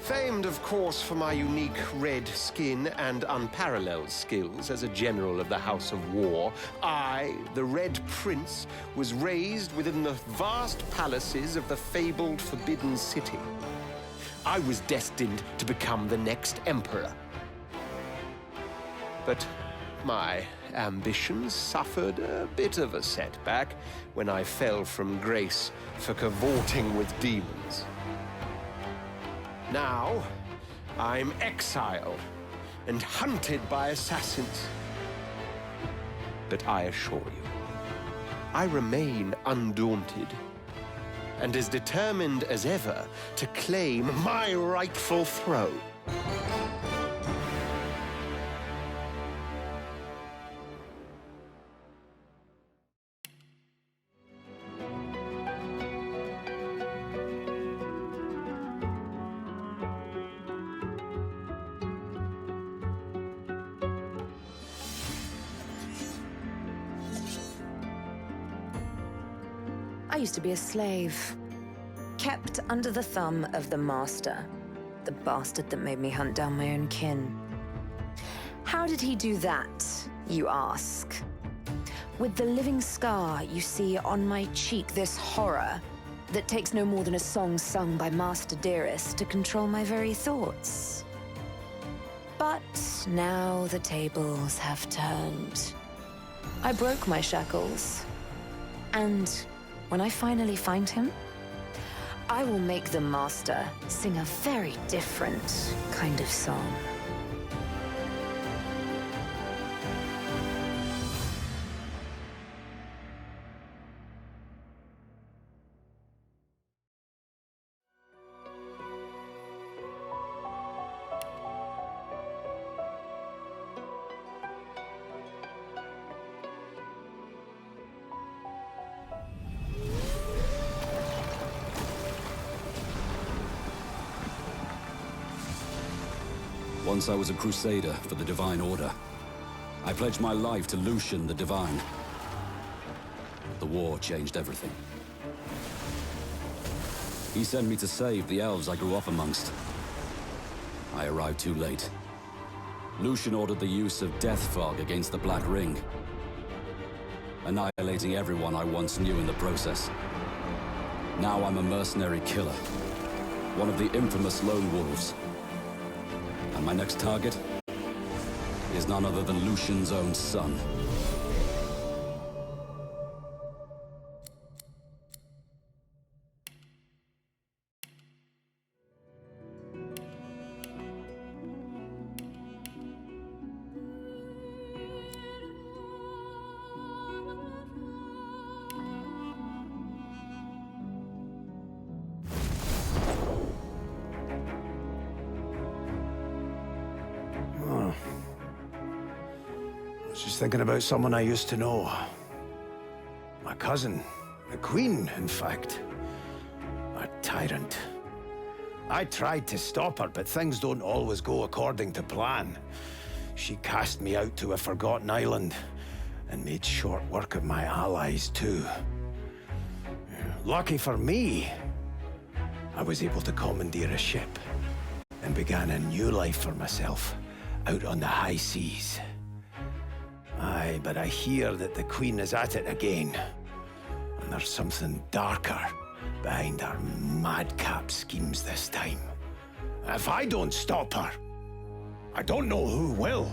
Famed, of course, for my unique red skin and unparalleled skills as a general of the House of War, I, the Red Prince, was raised within the vast palaces of the fabled Forbidden City. I was destined to become the next emperor. But my ambitions suffered a bit of a setback when I fell from grace for cavorting with demons. Now, I'm exiled and hunted by assassins. But I assure you, I remain undaunted and as determined as ever to claim my rightful throne. I used to be a slave, kept under the thumb of the master, the bastard that made me hunt down my own kin. How did he do that, you ask? With the living scar you see on my cheek, this horror that takes no more than a song sung by Master Dearest to control my very thoughts. But now the tables have turned. I broke my shackles, and when I finally find him, I will make the Master sing a very different kind of song. Once I was a crusader for the Divine Order. I pledged my life to Lucian the Divine. The war changed everything. He sent me to save the elves I grew up amongst. I arrived too late. Lucian ordered the use of Death Fog against the Black Ring, annihilating everyone I once knew in the process. Now I'm a mercenary killer, one of the infamous Lone Wolves. And my next target is none other than Lucian's own son. Just thinking about someone I used to know. My cousin. The Queen, in fact. A tyrant. I tried to stop her, but things don't always go according to plan. She cast me out to a forgotten island, and made short work of my allies, too. Lucky for me, I was able to commandeer a ship, and began a new life for myself, out on the high seas. Aye, but I hear that the Queen is at it again. And there's something darker behind her madcap schemes this time. If I don't stop her, I don't know who will.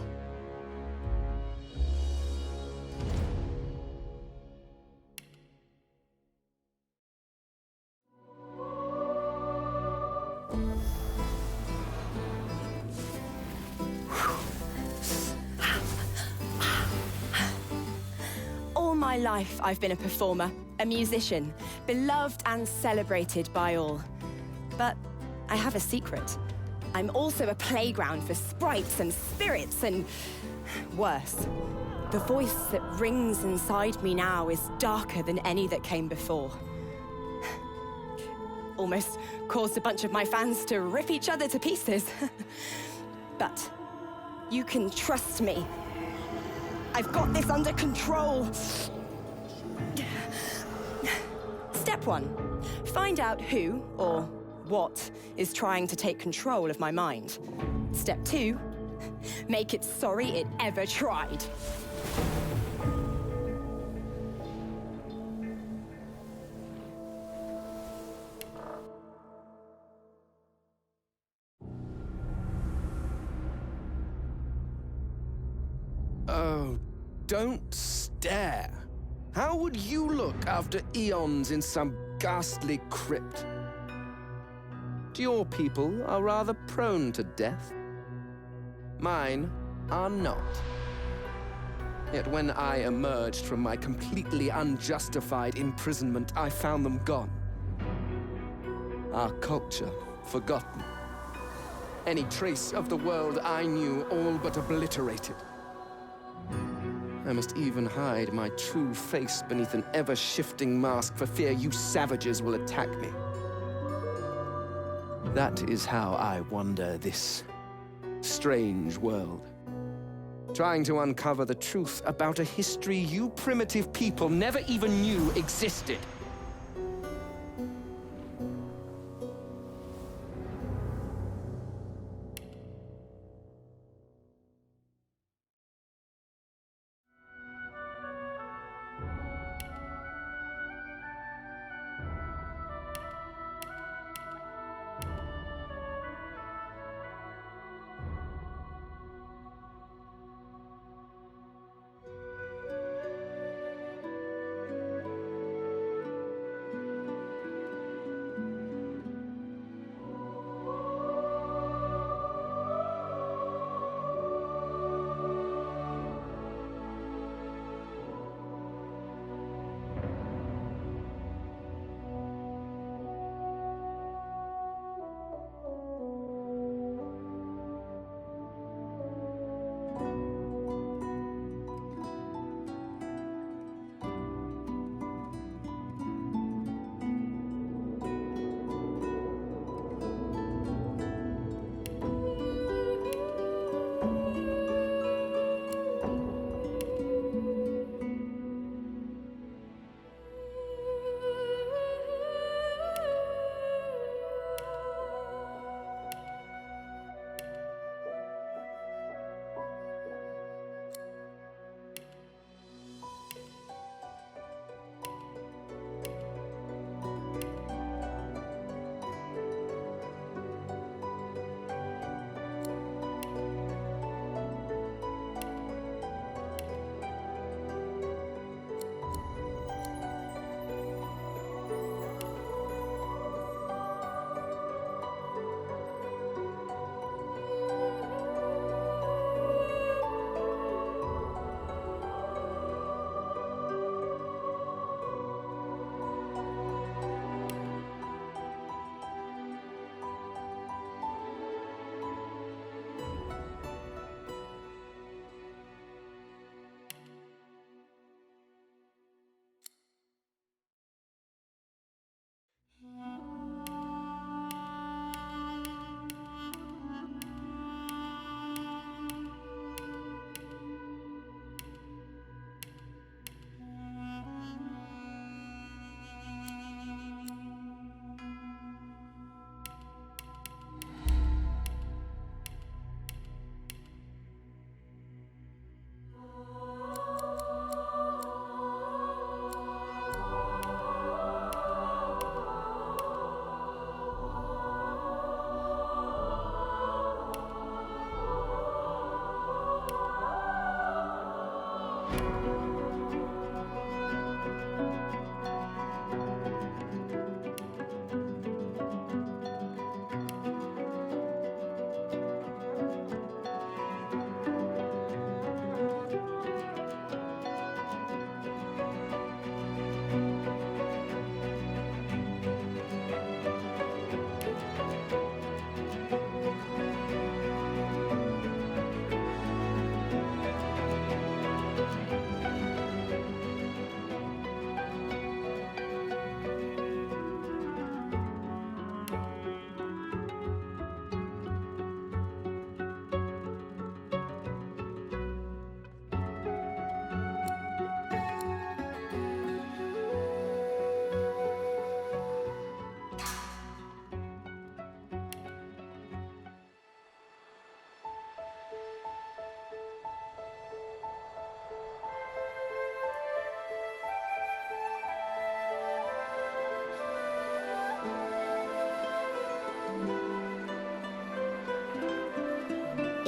My life, I've been a performer, a musician, beloved and celebrated by all. But I have a secret. I'm also a playground for sprites and spirits and worse. The voice that rings inside me now is darker than any that came before. Almost caused a bunch of my fans to rip each other to pieces. But you can trust me. I've got this under control. Step 1. Find out who, or what is trying to take control of my mind. Step 2, make it sorry it ever tried. Oh, don't stare. How would you look after eons in some ghastly crypt? Your people are rather prone to death. Mine are not. Yet when I emerged from my completely unjustified imprisonment, I found them gone. Our culture forgotten. Any trace of the world I knew all but obliterated. I must even hide my true face beneath an ever-shifting mask for fear you savages will attack me. That is how I wander this strange world. Trying to uncover the truth about a history you primitive people never even knew existed.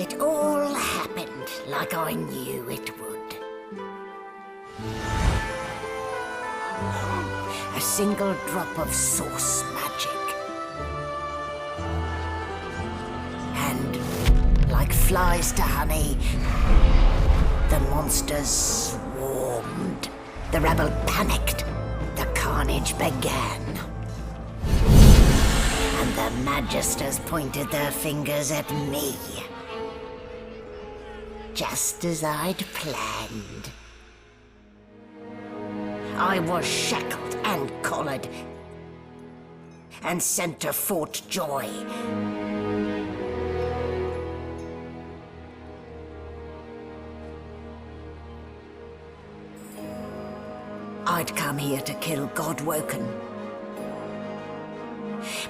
It all happened like I knew it would. A single drop of source magic. And, like flies to honey, the monsters swarmed. The rebel panicked. The carnage began. And the Magisters pointed their fingers at me. Just as I'd planned. I was shackled and collared, and sent to Fort Joy. I'd come here to kill Godwoken.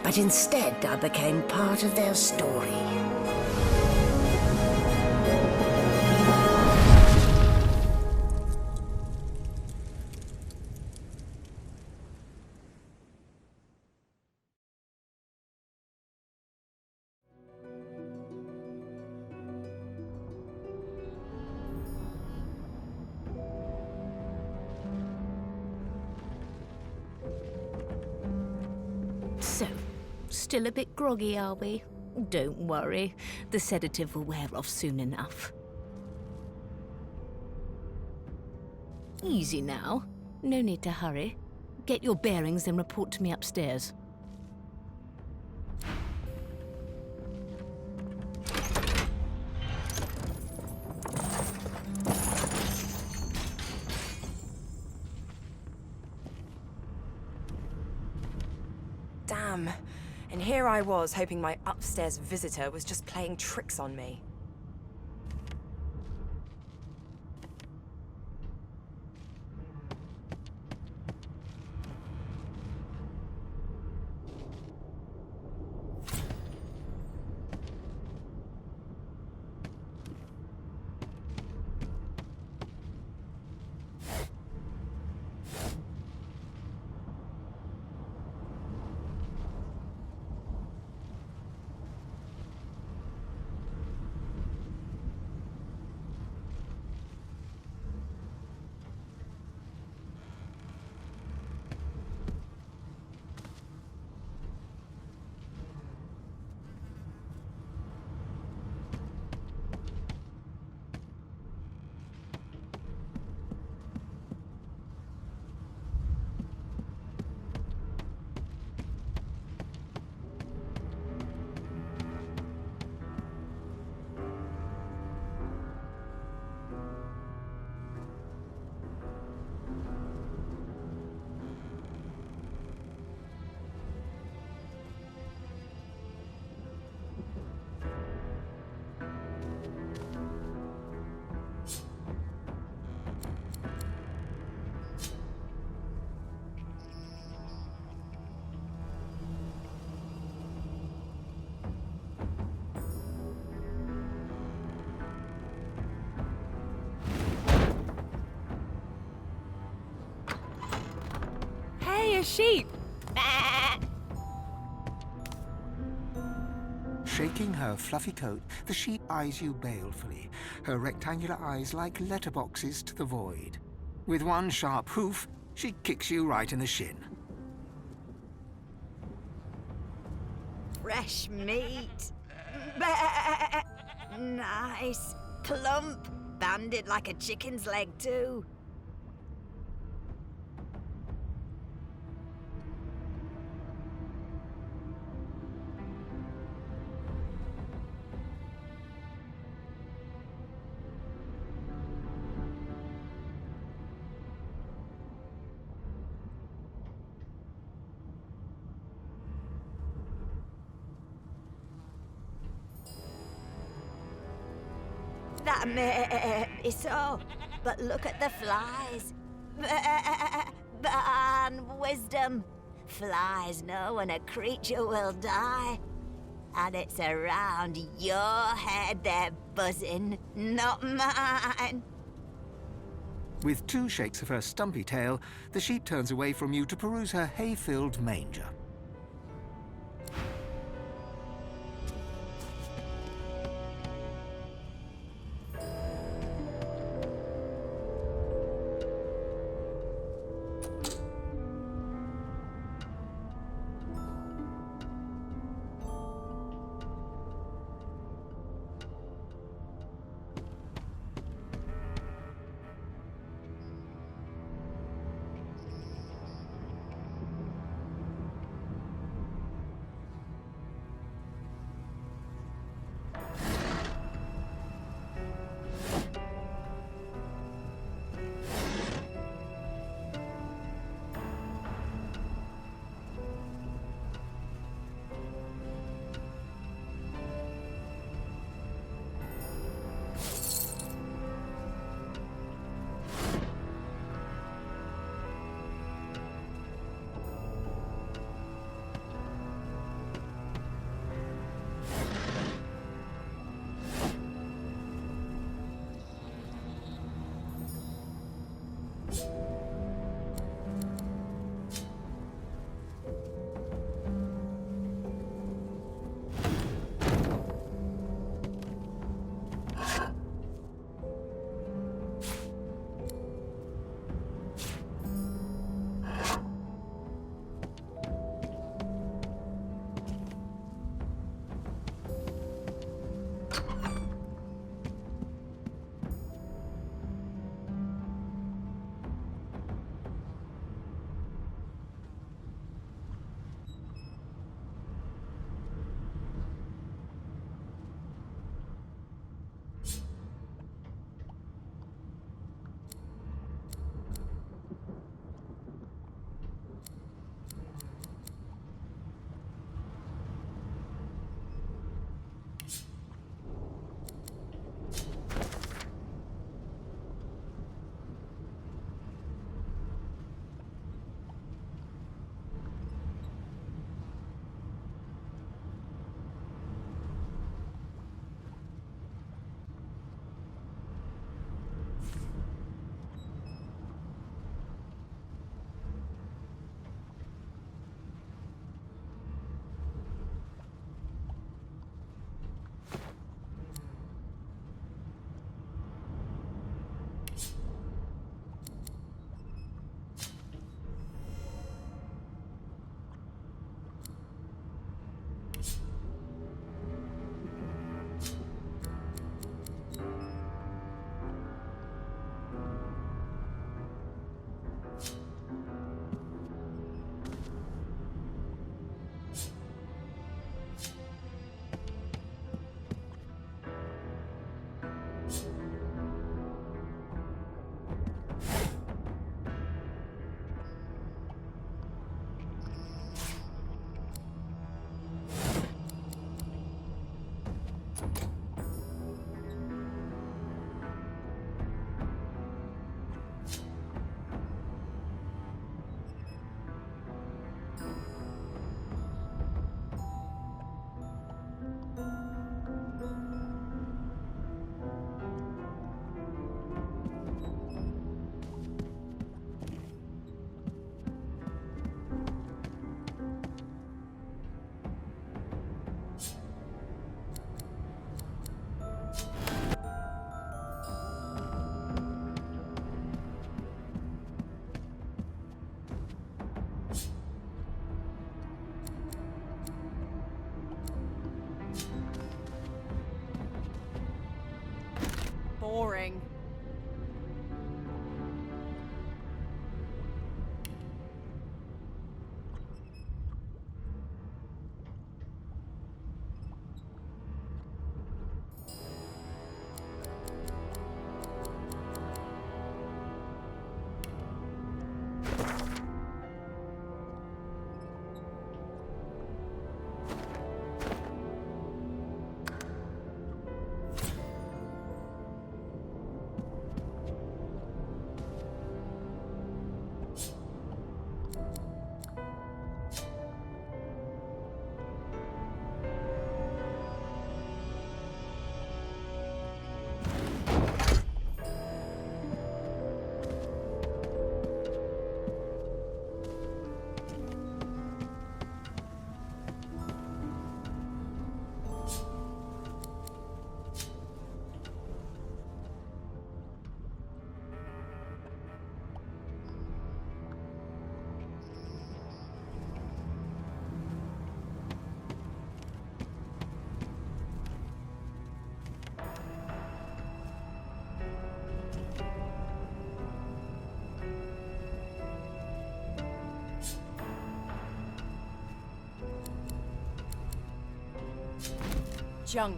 But instead, I became part of their story. So, still a bit groggy, are we? Don't worry, the sedative will wear off soon enough. Easy now. No need to hurry. Get your bearings and report to me upstairs. Damn. And here I was, hoping my upstairs visitor was just playing tricks on me. Hey, a sheep! Shaking her fluffy coat, the sheep eyes you balefully, her rectangular eyes like letterboxes to the void. With one sharp hoof, she kicks you right in the shin. Fresh meat. Nice. Plump. Banded like a chicken's leg, too. That may be so, but look at the flies. Ban wisdom. Flies know when a creature will die. And it's around your head they're buzzing, not mine. With two shakes of her stumpy tail, the sheep turns away from you to peruse her hay-filled manger. boring. Junk.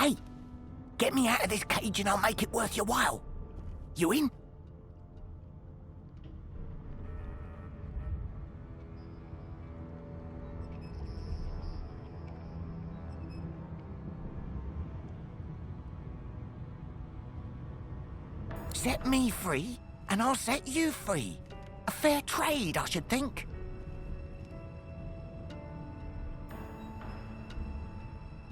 Hey, get me out of this cage and I'll make it worth your while. You in? Set me free, and I'll set you free. A fair trade, I should think.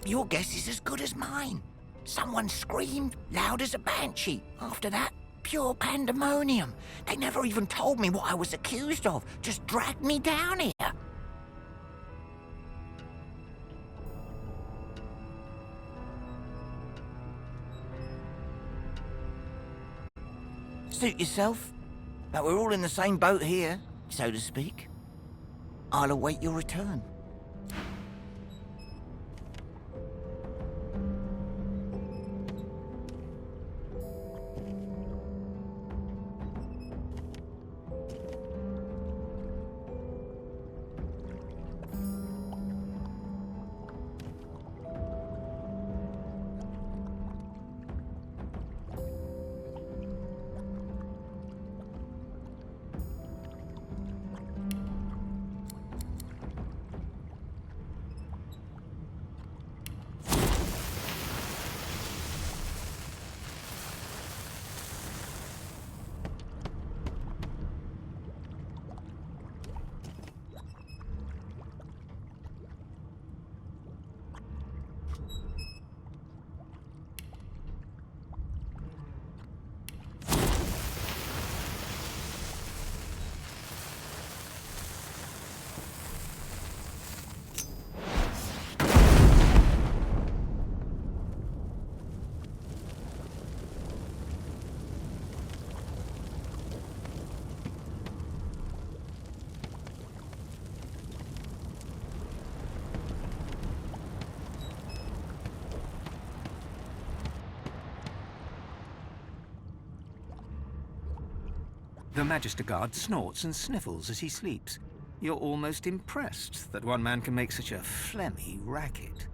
Your guess is as good as mine. Someone screamed loud as a banshee. After that, pure pandemonium. They never even told me what I was accused of, just dragged me down here. Suit yourself, but we're all in the same boat here, so to speak. I'll await your return. The Magister Guard snorts and sniffles as he sleeps. You're almost impressed that one man can make such a phlegmy racket.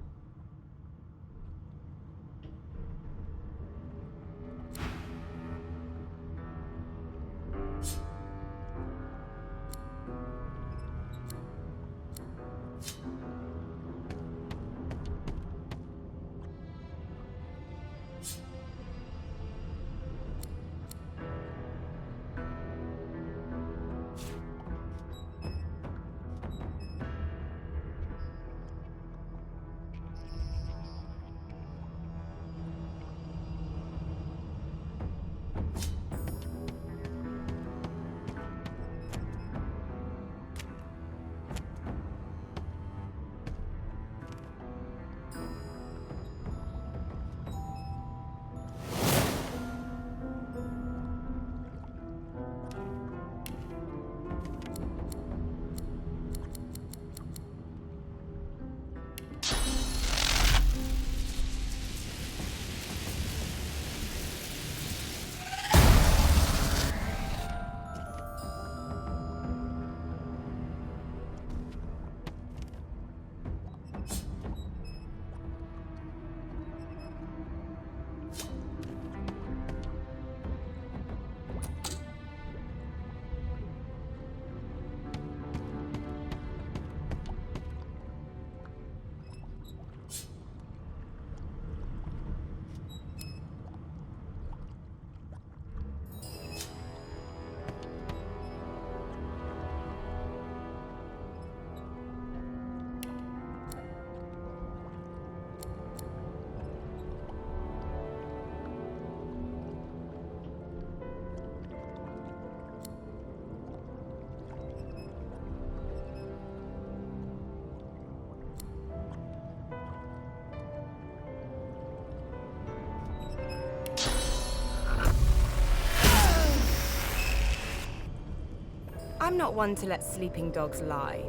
I'm not one to let sleeping dogs lie.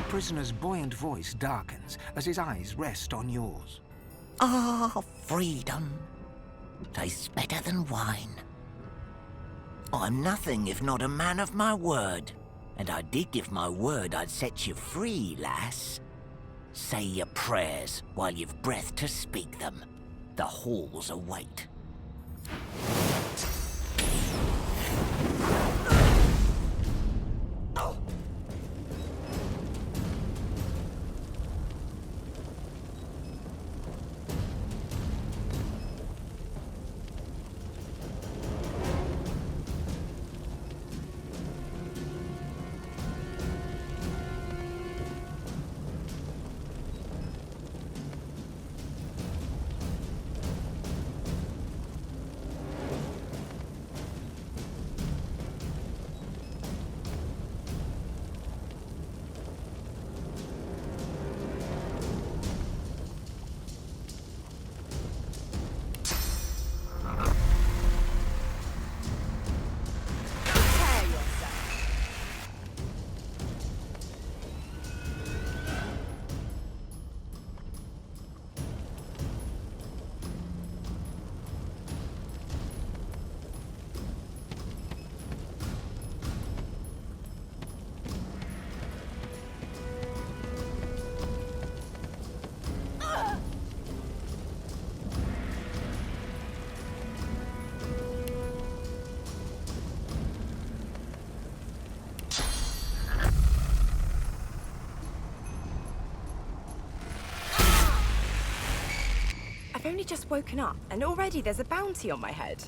prisoner's buoyant voice darkens as his eyes rest on yours. Ah, freedom. Tastes better than wine. I'm nothing if not a man of my word. And I did give my word I'd set you free, lass. Say your prayers while you've breath to speak them. The halls await. I've only just woken up, and already there's a bounty on my head.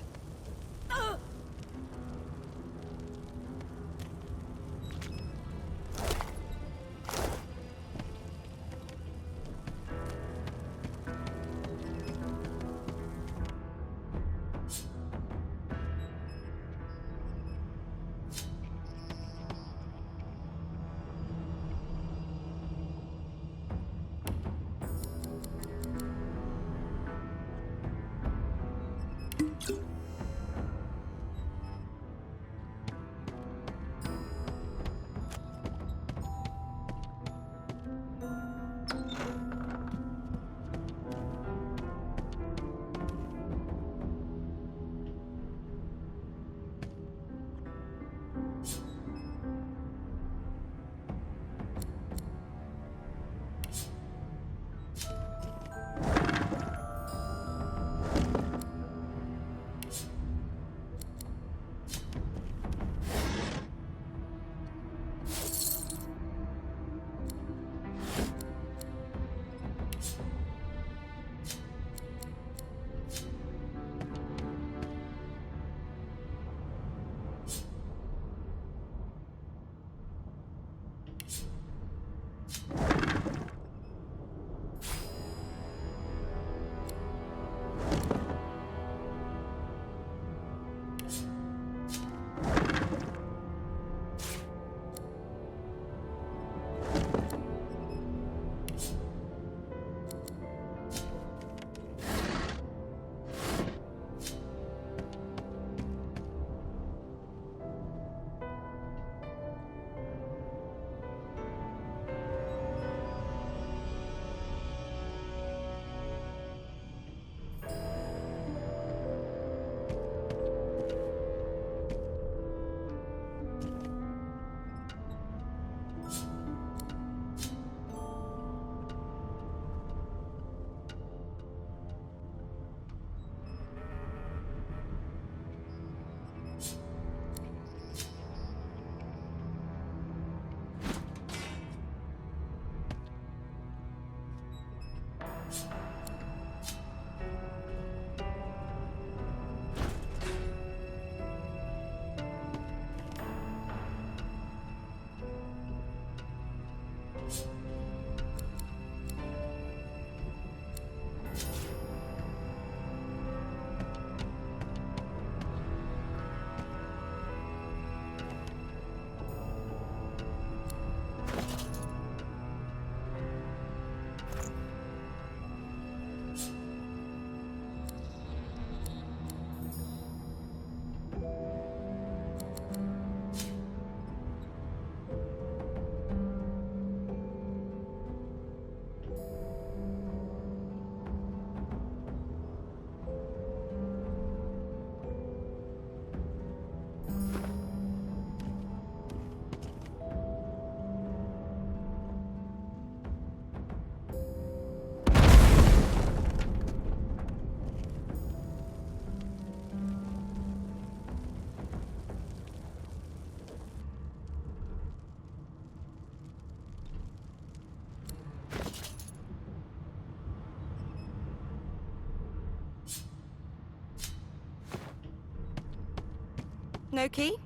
No key?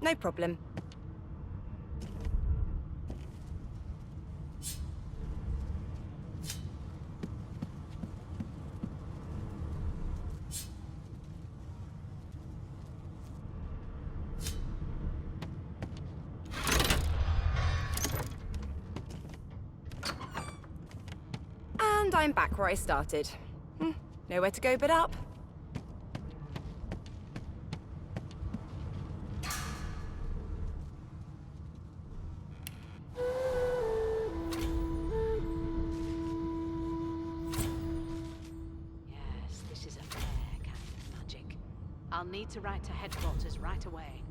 No problem. And I'm back where I started. Nowhere to go but up. Yes, this is a rare kind of magic. I'll need to write to headquarters right away.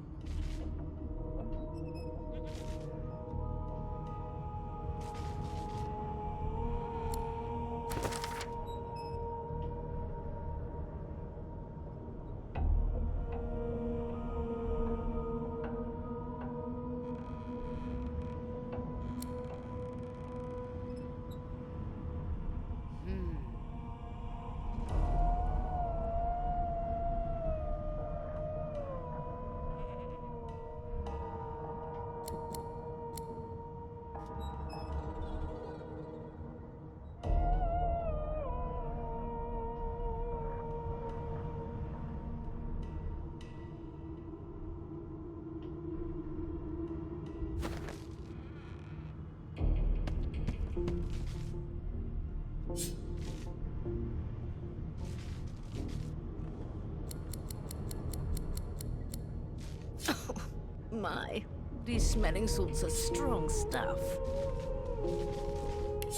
My, these smelling salts are strong stuff.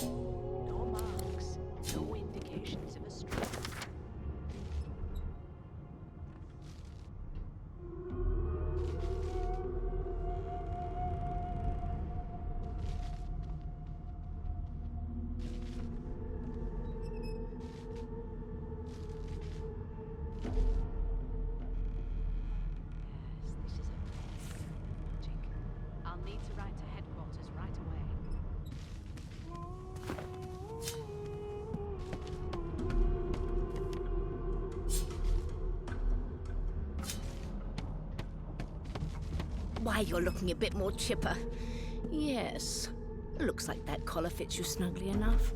No marks, no indications of a strike. I'll need to write to headquarters right away. Why, you're looking a bit more chipper. Yes. Looks like that collar fits you snugly enough.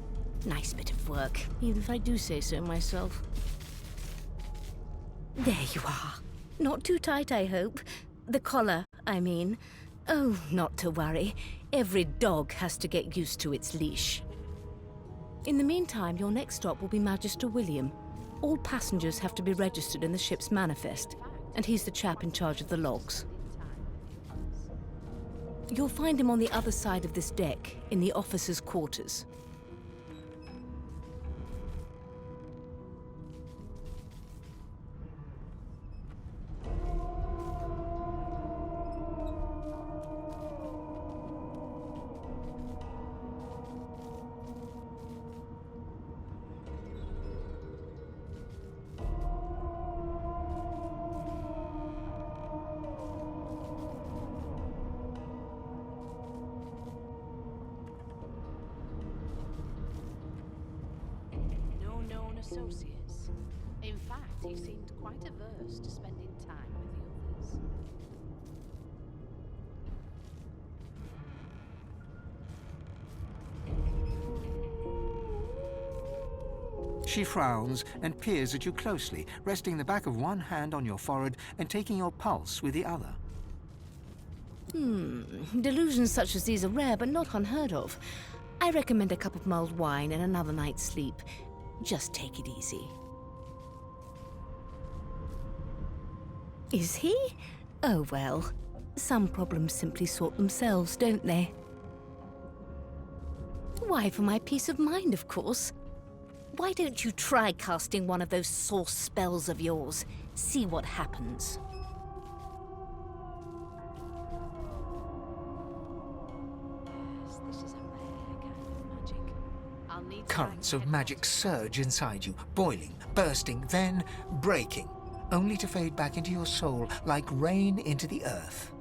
Nice bit of work, even if I do say so myself. There you are. Not too tight, I hope. The collar, I mean. Oh, not to worry. Every dog has to get used to its leash. In the meantime, your next stop will be Magister William. All passengers have to be registered in the ship's manifest, and he's the chap in charge of the logs. You'll find him on the other side of this deck, in the officers' quarters. Associates. In fact, he seemed quite averse to spending time with the others. She frowns and peers at you closely, resting the back of one hand on your forehead and taking your pulse with the other. Delusions such as these are rare, but not unheard of. I recommend a cup of mulled wine and another night's sleep. Just take it easy. Is he? Oh well. Some problems simply sort themselves, don't they? Why, for my peace of mind, of course. Why don't you try casting one of those source spells of yours? See what happens. Yes, this is a rare kind of magic. I'll need to Currents write of to magic headquarters. surge inside you, boiling, bursting, then breaking, only to fade back into your soul like rain into the earth.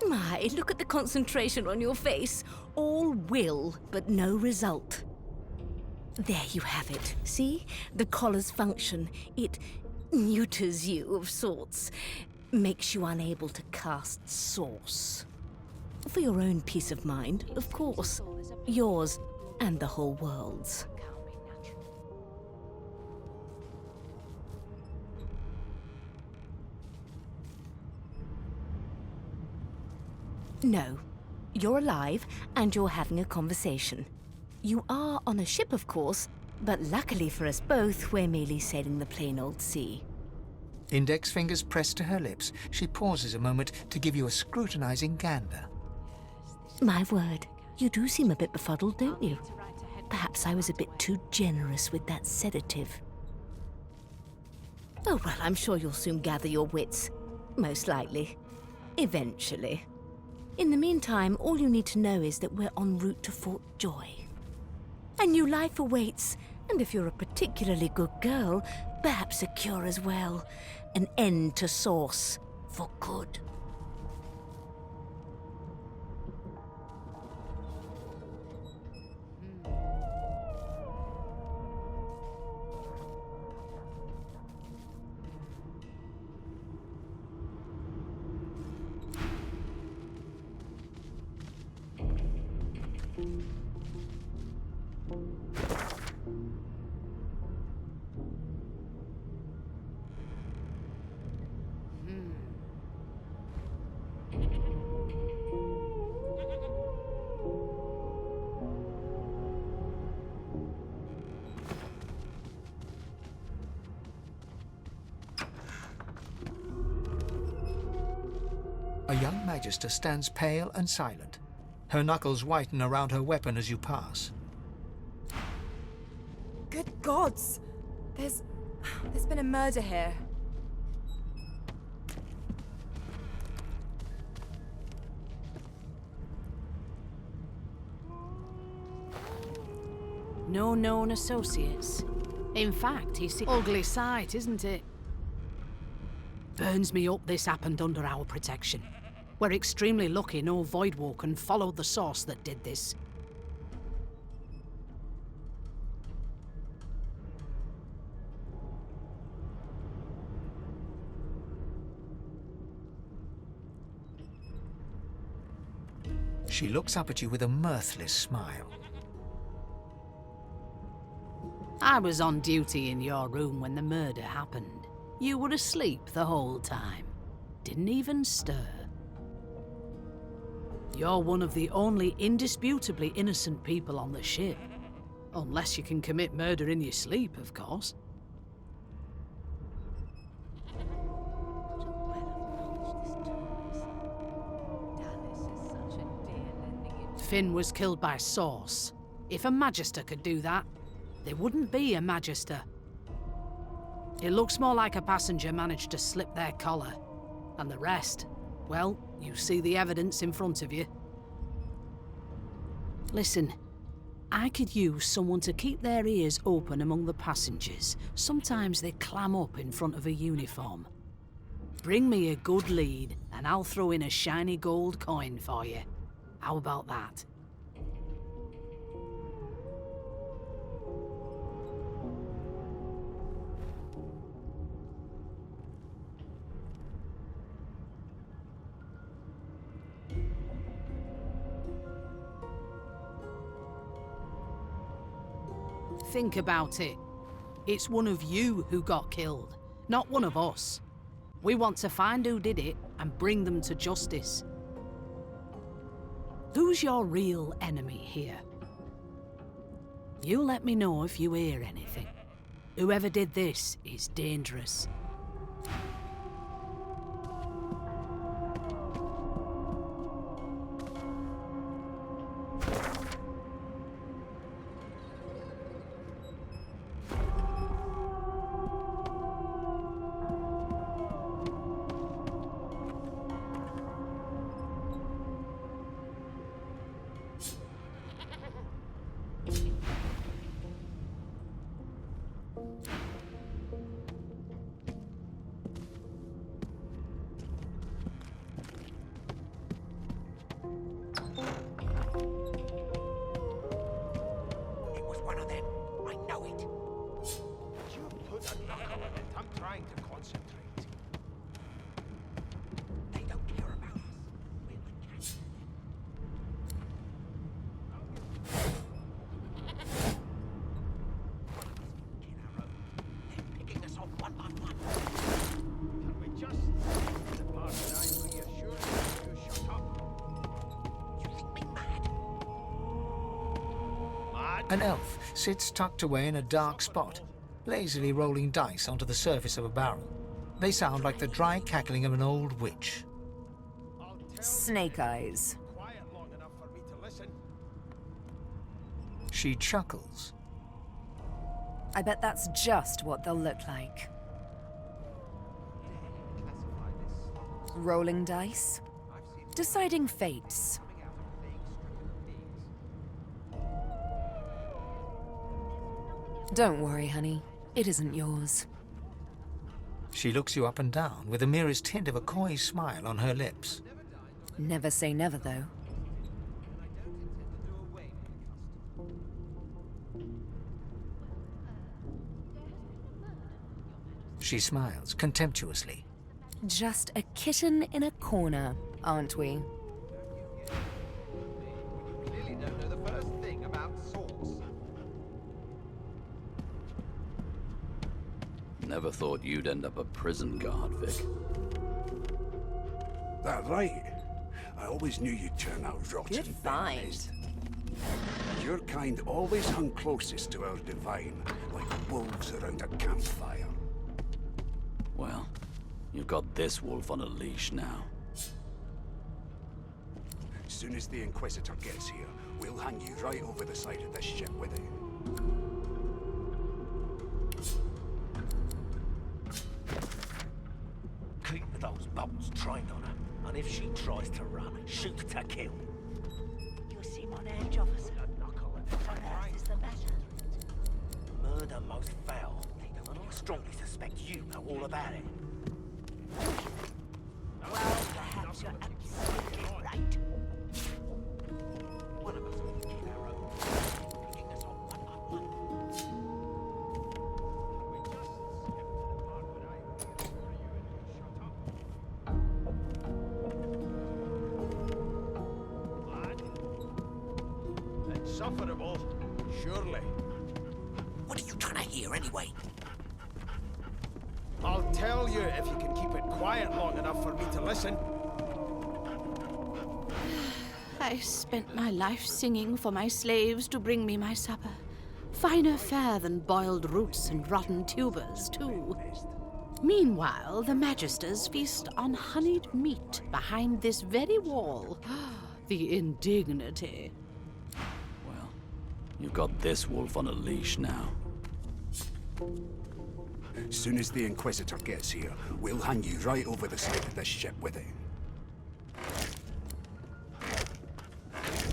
My, look at the concentration on your face. All will, but no result. There you have it. See? The collar's function. It neuters you of sorts. makes you unable to cast Source. For your own peace of mind, of course. Yours and the whole world's. No. You're alive, and you're having a conversation. You are on a ship, of course, but luckily for us both, we're merely sailing the plain old sea. Index fingers pressed to her lips, she pauses a moment to give you a scrutinizing gander. My word, you do seem a bit befuddled, don't you? Perhaps I was a bit too generous with that sedative. Oh, well, I'm sure you'll soon gather your wits. Most likely. Eventually. In the meantime, all you need to know is that we're en route to Fort Joy. A new life awaits, and if you're a particularly good girl, perhaps a cure as well. An end to Source. For good. A young Magister stands pale and silent. Her knuckles whiten around her weapon as you pass. Good gods! There's been a murder here. No known associates. In fact, he's an ugly sight, isn't it? Burns me up this happened under our protection. We're extremely lucky no Voidwoken followed the source that did this. She looks up at you with a mirthless smile. I was on duty in your room when the murder happened. You were asleep the whole time. Didn't even stir. You're one of the only indisputably innocent people on the ship. Unless you can commit murder in your sleep, of course. Finn was killed by Source. If a Magister could do that, there wouldn't be a Magister. It looks more like a passenger managed to slip their collar. And the rest, well, you see the evidence in front of you. Listen, I could use someone to keep their ears open among the passengers. Sometimes they clam up in front of a uniform. Bring me a good lead, and I'll throw in a shiny gold coin for you. How about that? Think about it. It's one of you who got killed, not one of us. We want to find who did it and bring them to justice. Who's your real enemy here? You let me know if you hear anything. Whoever did this is dangerous. An elf sits tucked away in a dark spot, lazily rolling dice onto the surface of a barrel. They sound like the dry cackling of an old witch. Snake Eyes. She chuckles. I bet that's just what they'll look like. Rolling dice. Deciding fates. Don't worry, honey. It isn't yours. She looks you up and down with the merest hint of a coy smile on her lips. Never say never, though. She smiles contemptuously. Just a kitten in a corner, aren't we? Clearly don't know the first thing about sauce. Never thought you'd end up a prison guard, Vic. That right? I always knew you'd turn out rotten. Good find. Your kind always hung closest to our divine, like wolves around a campfire. Well, you've got this wolf on a leash now. As soon as the Inquisitor gets here, we'll hang you right over the side of this ship with it. Keep those bolts trained on her, and if she tries to run, shoot to kill. You seem on edge, officer. What else is the matter? Murder most foul, and I strongly suspect you know all about it. Well, perhaps you're absolutely right. One of us will keep our own, picking us off one by one. Insufferable, surely. What are you trying to hear anyway? I'll tell you if you can keep it quiet long enough for me to listen. I spent my life singing for my slaves to bring me my supper. Finer fare than boiled roots and rotten tubers, too. Meanwhile, the Magisters feast on honeyed meat behind this very wall. The indignity. Well, you've got this wolf on a leash now. As soon as the Inquisitor gets here, we'll hang you right over the side of this ship with it.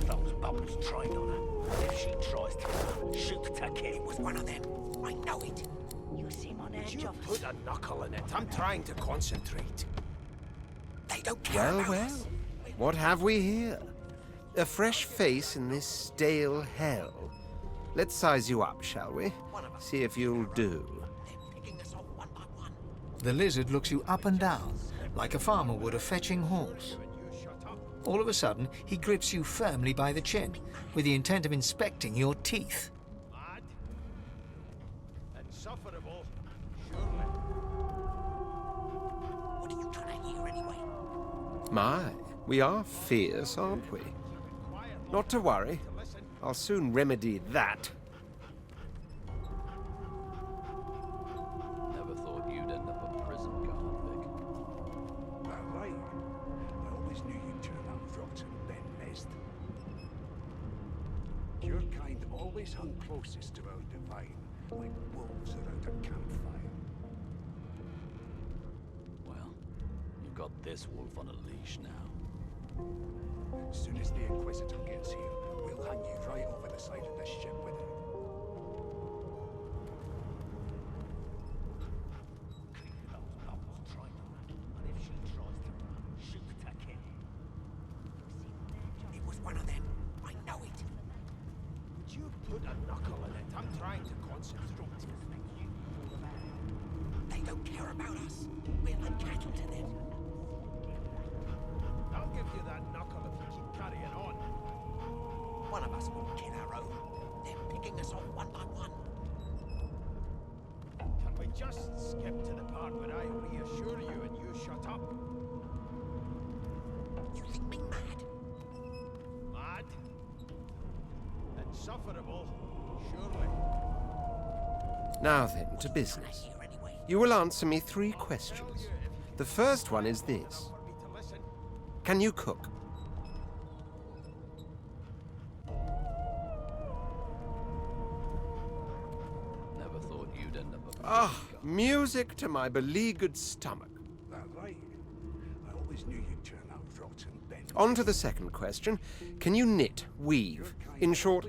Those bolts trained on her, and if she tries to run, shoot to kill. It was one of them. I know it. You seem on edge, You officer. put a knuckle in it. I'm trying to concentrate. They don't care Well, about well. us. What have we here? A fresh face in this stale hell. Let's size you up, shall we? See if you'll do. Picking us off one by one. The lizard looks you up and down, like a farmer would a fetching horse. All of a sudden, he grips you firmly by the chin, with the intent of inspecting your teeth. Mad? Insufferable, surely. What are you trying to hear anyway? My, we are fierce, aren't we? Not to worry. I'll soon remedy that. Never thought you'd end up a prison guard, Vic. That right? I always knew you'd turn out rotten, Ben Mist. Your kind always hung closest to our divine, like wolves around a campfire. Well, you've got this wolf on a leash now. As soon as the Inquisitor gets here, we'll hang you right over the side of this ship with it. Keep those bolts trained on her, and if she tries to run, shoot to kill. It was one of them. I know it. Would you put a knuckle in it? I'm trying to concentrate. They don't care about us. We're like cattle to them. I'll give you that knuckle if you keep carrying on. One of us will kill our own. They're picking us off one by one. Can we just skip to the part where I reassure you and you shut up? You think me mad? Mad? Insufferable? Now then, to business. You will answer me 3 questions. The first one is this. Can you cook? Never thought you'd end up a... Ah, music to my beleaguered stomach. That right? I always knew you'd turn out rotten, Ben. On to the second question. Can you knit, weave? In short,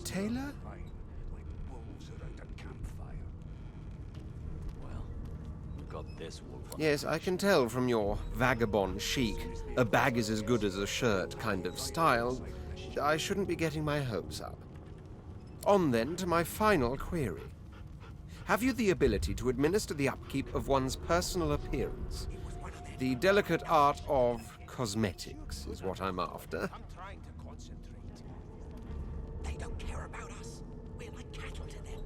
tailor? Like wolves around a campfire. Well, we've got this wolf on. Yes, I can tell from your vagabond chic, a bag is as good as a shirt kind of style. I shouldn't be getting my hopes up. On then to my final query. Have you the ability to administer the upkeep of one's personal appearance? The delicate art of cosmetics is what I'm after. I'm trying to concentrate. They don't care about us. We're like cattle to them.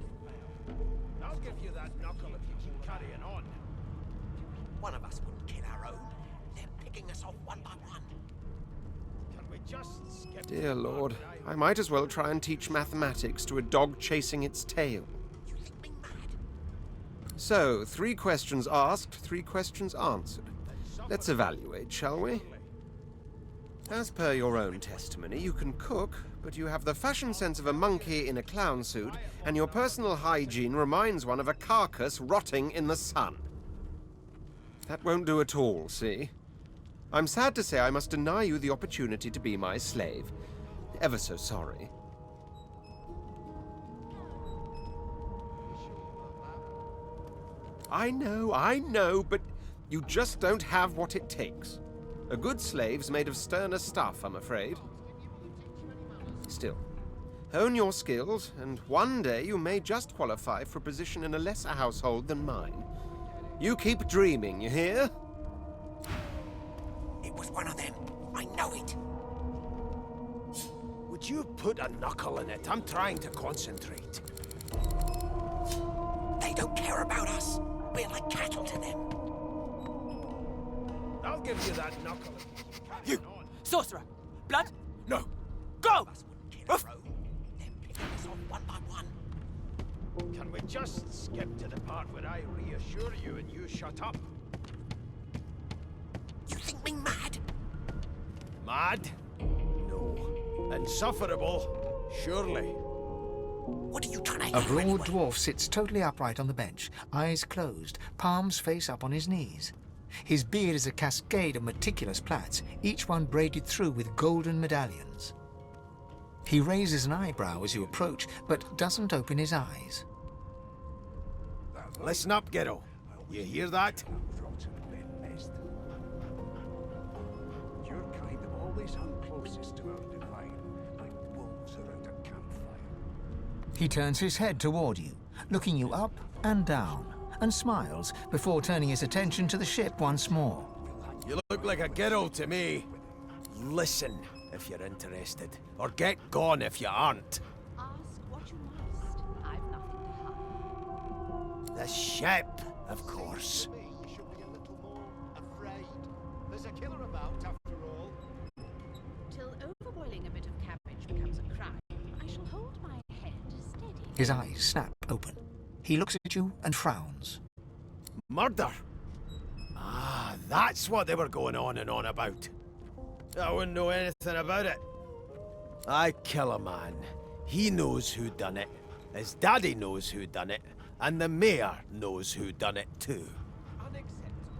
I'll give you that knuckle if you keep carrying on. One of us wouldn't kill our own. They're picking us off one by one. Can we just skip to Dear the part Lord, where I might as well try and teach mathematics to a dog chasing its tail. You think me mad? So, 3 questions asked, 3 questions answered. Let's evaluate, shall we? As per your own testimony, you can cook, but you have the fashion sense of a monkey in a clown suit, and your personal hygiene reminds one of a carcass rotting in the sun. That won't do at all, see? I'm sad to say I must deny you the opportunity to be my slave. Ever so sorry. I know, but you just don't have what it takes. A good slave's made of sterner stuff, I'm afraid. Still, hone your skills, and one day you may just qualify for a position in a lesser household than mine. You keep dreaming, you hear? It was one of them. I know it. Would you put a knuckle in it? I'm trying to concentrate. They don't care about us. We're like cattle to them. I'll give you that knuckle if you keep carrying on. Sorcerer! Blood? No. Go! They're picking us off one by one. Can we just skip to the part where I reassure you and you shut up? You think me mad? Mad? No. Insufferable? Surely. What are you trying to A hear broad anyway? dwarf sits totally upright on the bench, eyes closed, palms face up on his knees. His beard is a cascade of meticulous plaits, each one braided through with golden medallions. He raises an eyebrow as you approach, but doesn't open his eyes. Listen up, Ghetto. You hear that? Rotten, Ben Mest. Your kind always hung closest to our divine, like wolves around a campfire. He turns his head toward you, looking you up and down, and smiles before turning his attention to the ship once more. You look like a ghetto to me. Listen if you're interested, or get gone if you aren't. Ask what you must. I've nothing to hide. The ship, of course. You should be a little more afraid. There's a killer about, after all. Till overboiling a bit of cabbage becomes a crime, I shall hold my head steady. His eyes snap open. He looks at you and frowns. Murder? Ah, that's what they were going on and on about. I wouldn't know anything about it. I kill a man. He knows who done it. His daddy knows who done it. And the mayor knows who done it too.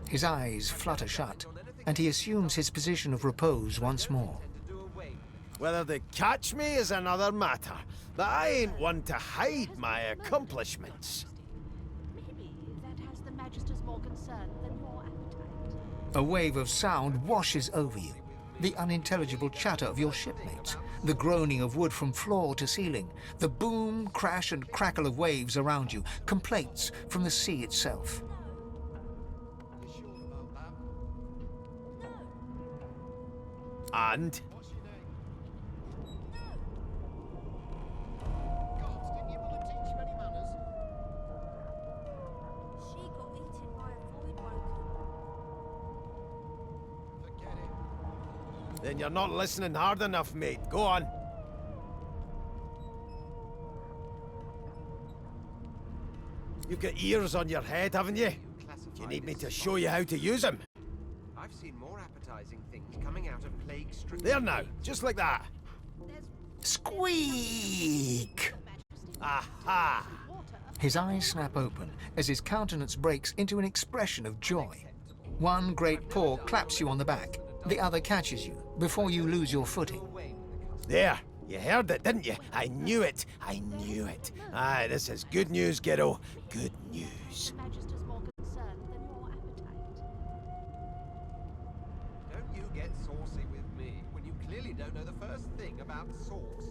His eyes flutter shut, and he assumes his position of repose once more. Whether they catch me is another matter, but I ain't one to hide my accomplishments. Maybe that has the Magister's more concern than your appetite. A wave of sound washes over you. The unintelligible chatter of your shipmates, the groaning of wood from floor to ceiling, the boom, crash and crackle of waves around you, complaints from the sea itself. And? Then you're not listening hard enough, mate. Go on. You've got ears on your head, haven't you? Do you need me to show you how to use them? I've seen more appetizing things coming out of plague-stricken... There now, just like that. Squeak! Aha! His eyes snap open as his countenance breaks into an expression of joy. One great paw claps you on the back. The other catches you before you lose your footing. There! You heard it, didn't you? I knew it! I knew it! Aye, this is good news, kiddo. Good news. Don't you get saucy with me when you clearly don't know the first thing about sauce.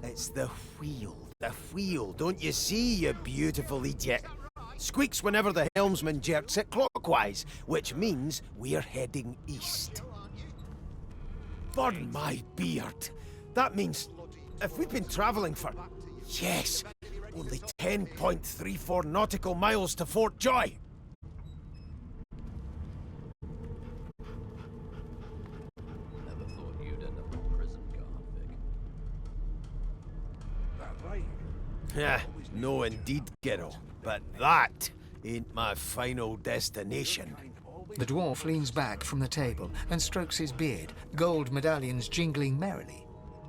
It's the wheel. The wheel, don't you see, you beautiful idiot? Squeaks whenever the helmsman jerks it clockwise, which means we're heading east. Burn my beard! That means if we've been travelling for, yes, only 10.34 nautical miles to Fort Joy. Never thought you'd end up in prison, Garvik. That right? Yeah, no indeed, kiddo. But that ain't my final destination. The dwarf leans back from the table and strokes his beard, gold medallions jingling merrily.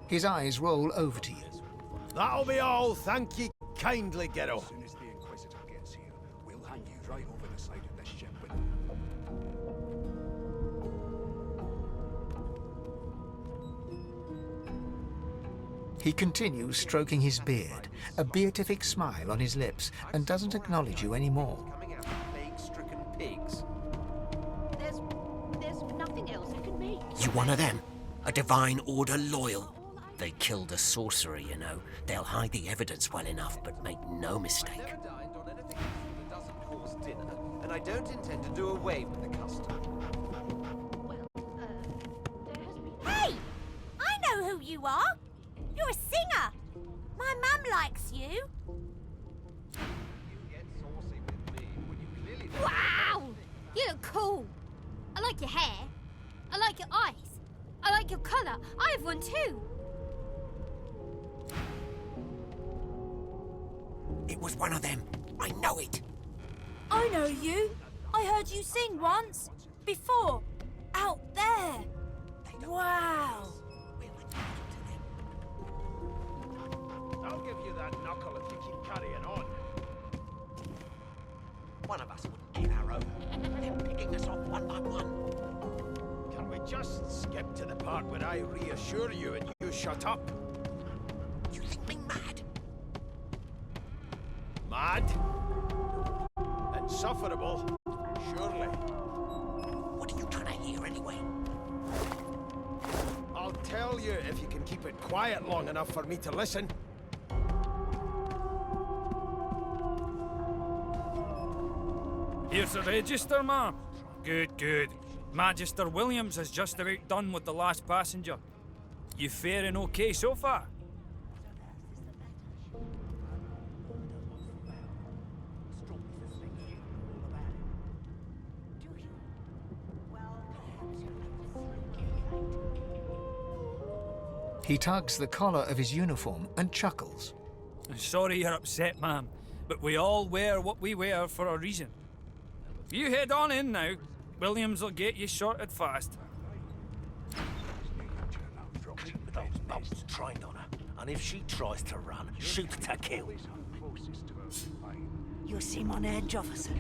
His eyes roll over to you. That'll be all, thank you kindly, kiddo. As soon as the Inquisitor gets here, we'll hand you right over the side of this ship with... He continues stroking his beard, a beatific smile on his lips, and doesn't acknowledge you anymore. Coming out of plague-stricken pigs. There's nothing else it can be. You one of them? A Divine Order loyal? They killed a sorcerer, you know. They'll hide the evidence well enough, but make no mistake. I've never dined on anything that doesn't course dinner, and I don't intend to do away with the custom. Hey! I know who you are! You're a singer! My mum likes you! You get saucy with me when you clearly don't... Wow! You look cool. I like your hair. I like your eyes. I like your colour. I have one too. It was one of them. I know it. I know you. I heard you sing once. Before. Out there. Wow. I'll give you that knuckle if you keep carrying on. One of us wouldn't get our own. They're picking us off one by one. Can we just skip to the part where I reassure you and you shut up? You think me mad? Mad? Insufferable? Surely. What are you trying to hear anyway? I'll tell you if you can keep it quiet long enough for me to listen. Here's the register, ma'am. Good, good. Magister Williams has just about done with the last passenger. You faring okay so far? He tugs the collar of his uniform and chuckles. Sorry you're upset, ma'am, but we all wear what we wear for a reason. You head on in now. Williams will get you sorted fast. Keep those bolts trained on her, and if she tries to run, shoot to kill. You seem on edge, officer.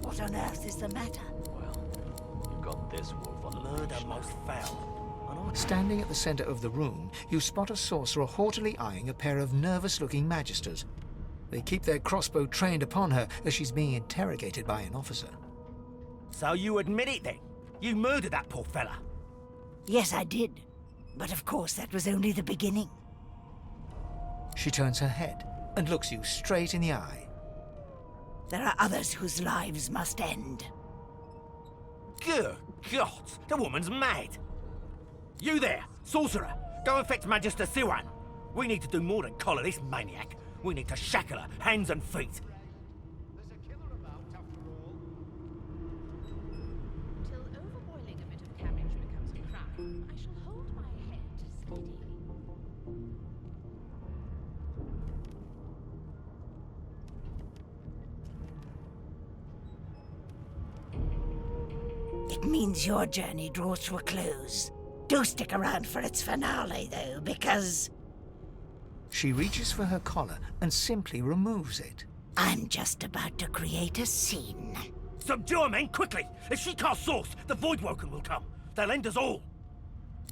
What on earth is the matter? You've got this wolf on murder most foul. Standing at the center of the room, you spot a sorcerer haughtily eyeing a pair of nervous-looking magisters. They keep their crossbow trained upon her as she's being interrogated by an officer. So you admit it then? You murdered that poor fella? Yes, I did. But of course, that was only the beginning. She turns her head and looks you straight in the eye. There are others whose lives must end. Good God, the woman's mad. You there, sorcerer, go and fetch Magister Siwan. We need to do more than collar this maniac. We need to shackle her, hands and feet. There's a killer about, after all. Till overboiling a bit of carriage becomes a crime, I shall hold my head steady. means your journey draws to a close. Do stick around for its finale, though, because She reaches for her collar and simply removes it. I'm just about to create a scene. Subdue her, men, quickly! If she casts Source, the Voidwoken will come. They'll end us all.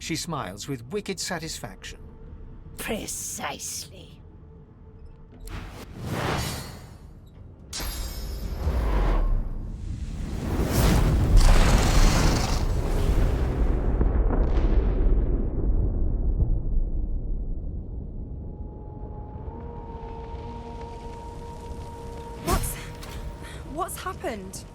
She smiles with wicked satisfaction. Precisely. What's happened?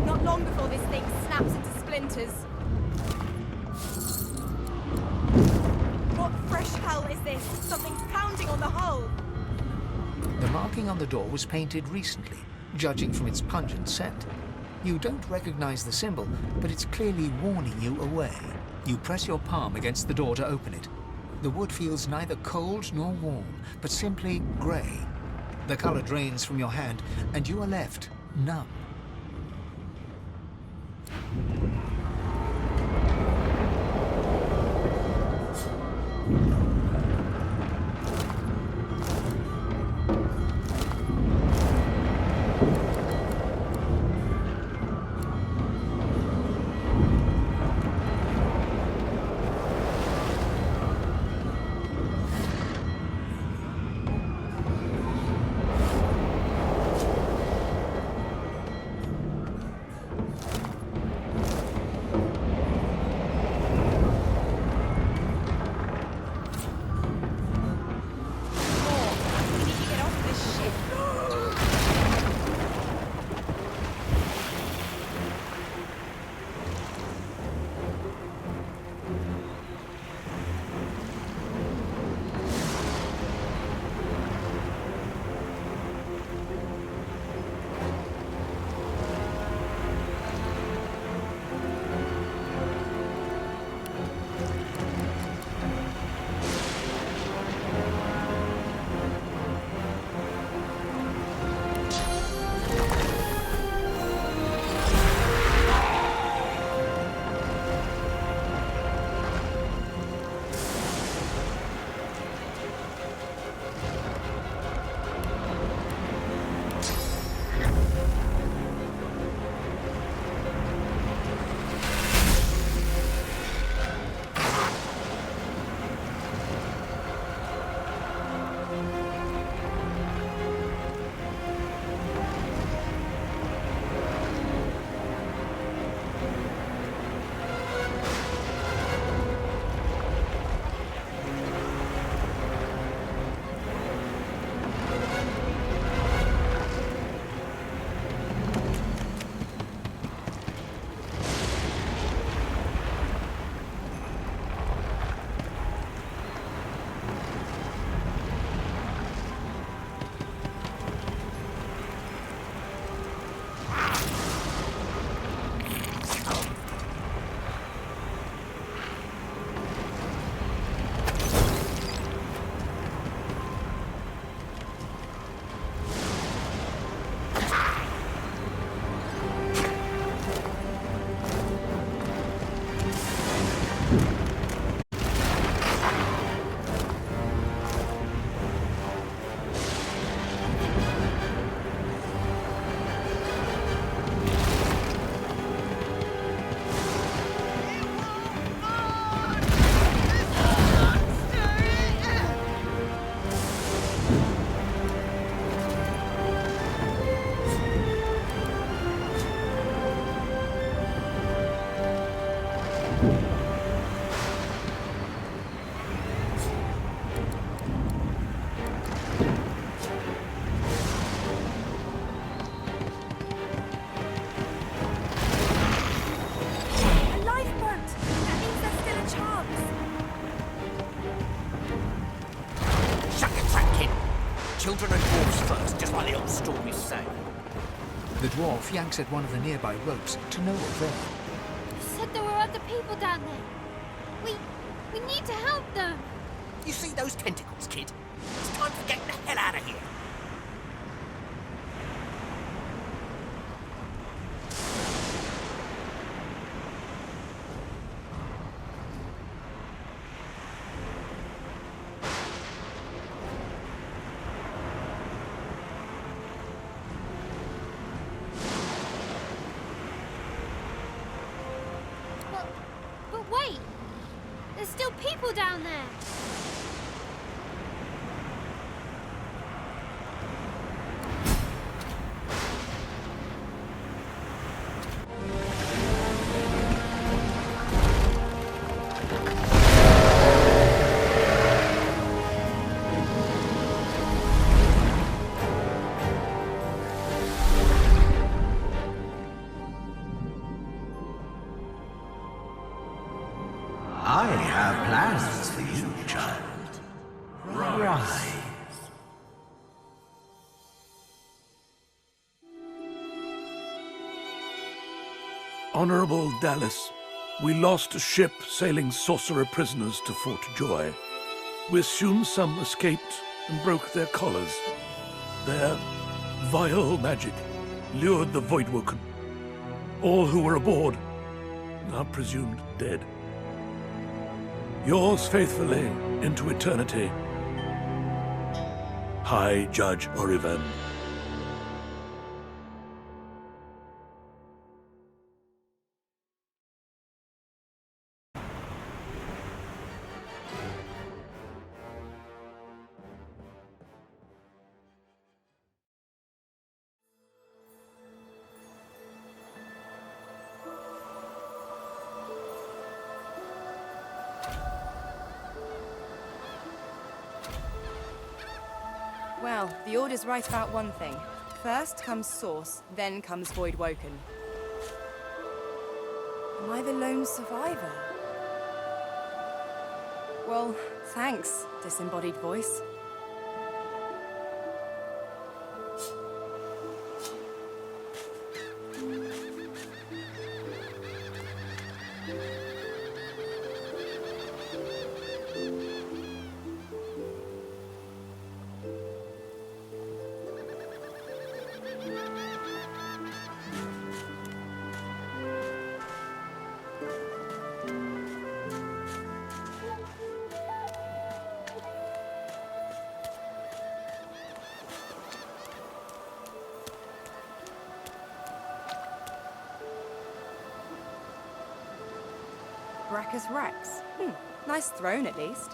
Not long before this thing snaps into splinters. What fresh hell is this? Something's pounding on the hull. The marking on the door was painted recently, judging from its pungent scent. You don't recognize the symbol, but it's clearly warning you away. You press your palm against the door to open it. The wood feels neither cold nor warm, but simply grey. The color drains from your hand, and you are left numb. Shut your trap, kid. Children and dwarves first, just like the old stories say. The dwarf yanks at one of the nearby ropes to no avail. They said there were other people down there. We need to help them. You see those tentacles, kid? It's time for getting the hell out of here. But wait! There's still people down there! I have plans for you, child. Rise. Honorable Dallas, we lost a ship sailing sorcerer prisoners to Fort Joy. We assume some escaped and broke their collars. Their vile magic lured the Voidwoken. All who were aboard are presumed dead. Yours faithfully into eternity, High Judge Oriven. Well, the Order's right about one thing. First comes Source, then comes Voidwoken. Am I the lone survivor? Well, thanks, disembodied voice. Brachus Rex. Nice throne, at least.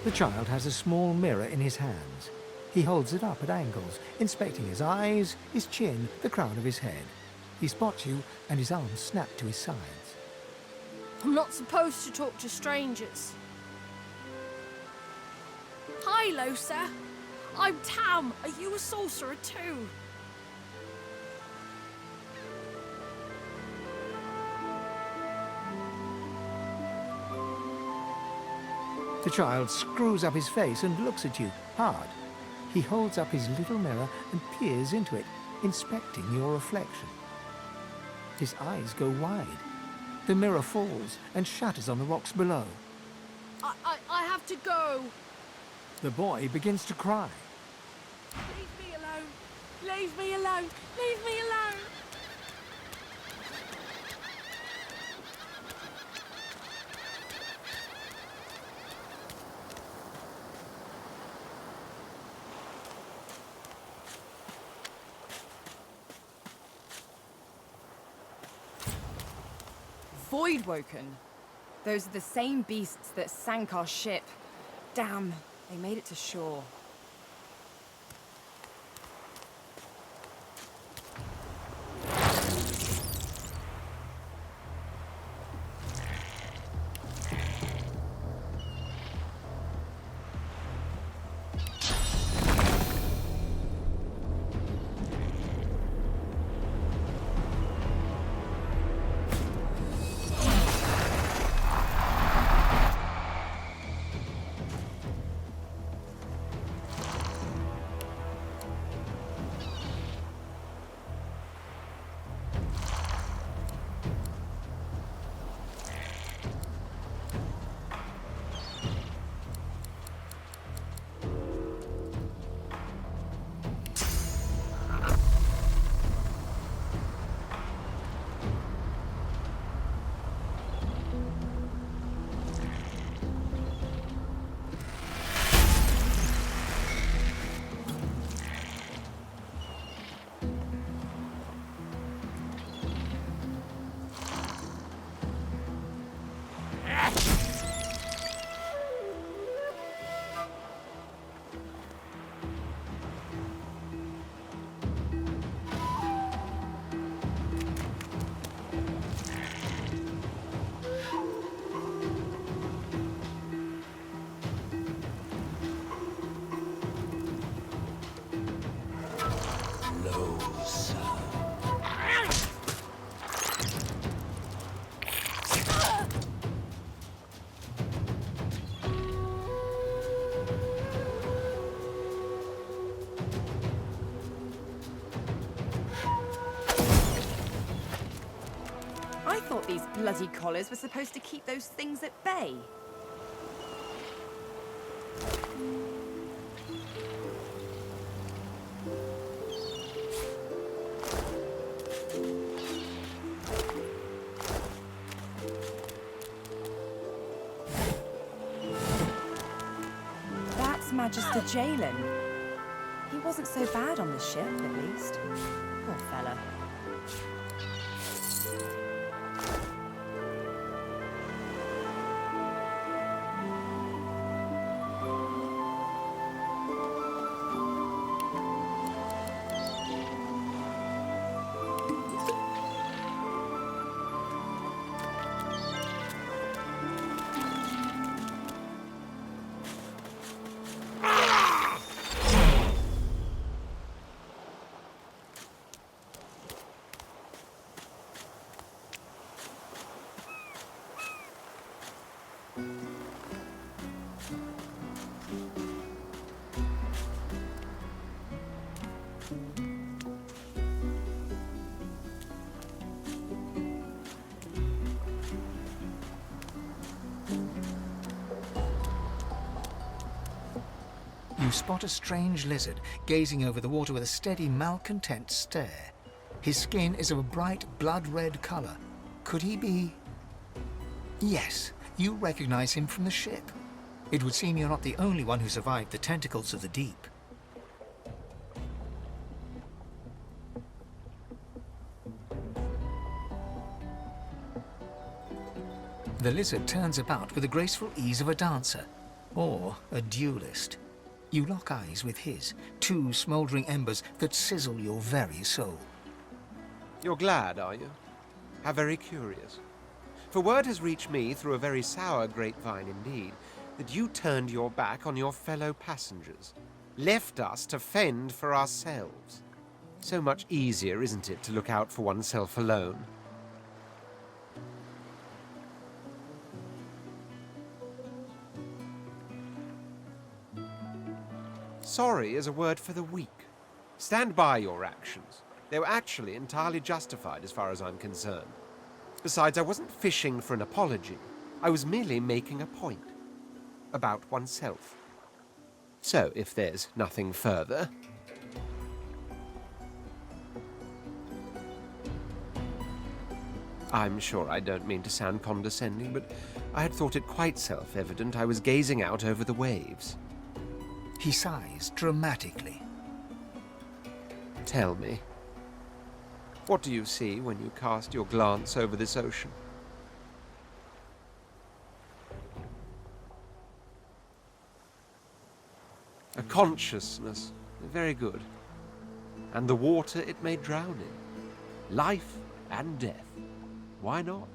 The child has a small mirror in his hands. He holds it up at angles, inspecting his eyes, his chin, the crown of his head. He spots you, and his arms snap to his sides. I'm not supposed to talk to strangers. Hi, Losa. I'm Tam. Are you a sorcerer too? The child screws up his face and looks at you, hard. He holds up his little mirror and peers into it, inspecting your reflection. His eyes go wide. The mirror falls and shatters on the rocks below. I have to go. The boy begins to cry. Leave me alone. Leave me alone. Leave me alone. Voidwoken? Those are the same beasts that sank our ship. Damn, they made it to shore. These bloody collars were supposed to keep those things at bay. That's Magister Jalen. He wasn't so bad on the ship, at least. Poor fella. You spot a strange lizard gazing over the water with a steady, malcontent stare. His skin is of a bright, blood-red color. Could he be... Yes, you recognize him from the ship. It would seem you're not the only one who survived the tentacles of the deep. The lizard turns about with the graceful ease of a dancer, or a duelist. You lock eyes with his, two smouldering embers that sizzle your very soul. You're glad, are you? How very curious. For word has reached me through a very sour grapevine indeed, that you turned your back on your fellow passengers, left us to fend for ourselves. So much easier, isn't it, to look out for oneself alone? Sorry is a word for the weak. Stand by your actions. They were actually entirely justified as far as I'm concerned. Besides, I wasn't fishing for an apology. I was merely making a point. About oneself. So, if there's nothing further... I'm sure I don't mean to sound condescending, but I had thought it quite self-evident I was gazing out over the waves. He sighs dramatically. Tell me, what do you see when you cast your glance over this ocean? A consciousness. Very good. And the water it may drown in. Life and death. Why not?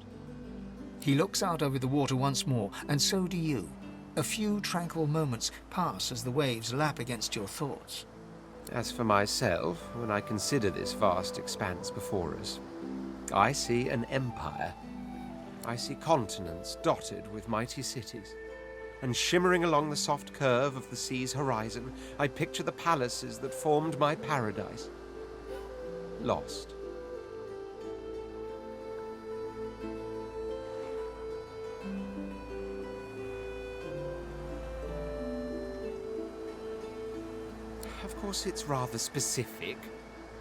He looks out over the water once more, and so do you. A few tranquil moments pass as the waves lap against your thoughts. As for myself, when I consider this vast expanse before us, I see an empire. I see continents dotted with mighty cities. And shimmering along the soft curve of the sea's horizon, I picture the palaces that formed my paradise. Lost. Of course, it's rather specific.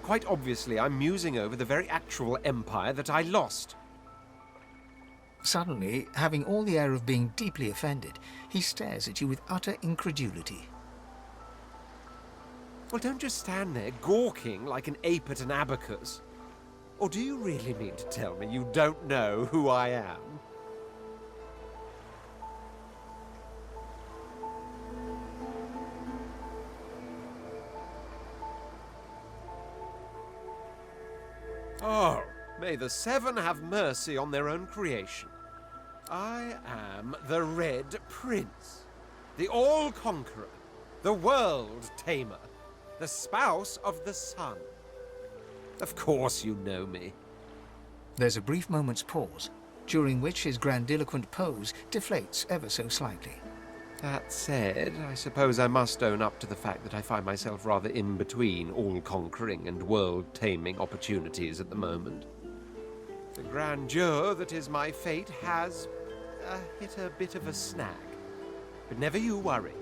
Quite obviously, I'm musing over the very actual empire that I lost. Suddenly, having all the air of being deeply offended, he stares at you with utter incredulity. Well, don't just stand there gawking like an ape at an abacus. Or do you really mean to tell me you don't know who I am? Oh, may the Seven have mercy on their own creation. I am the Red Prince, the All-Conqueror, the World-Tamer, the spouse of the sun. Of course you know me. There's a brief moment's pause, during which his grandiloquent pose deflates ever so slightly. That said, I suppose I must own up to the fact that I find myself rather in between all-conquering and world-taming opportunities at the moment. The grandeur that is my fate has hit a bit of a snag. But never you worry.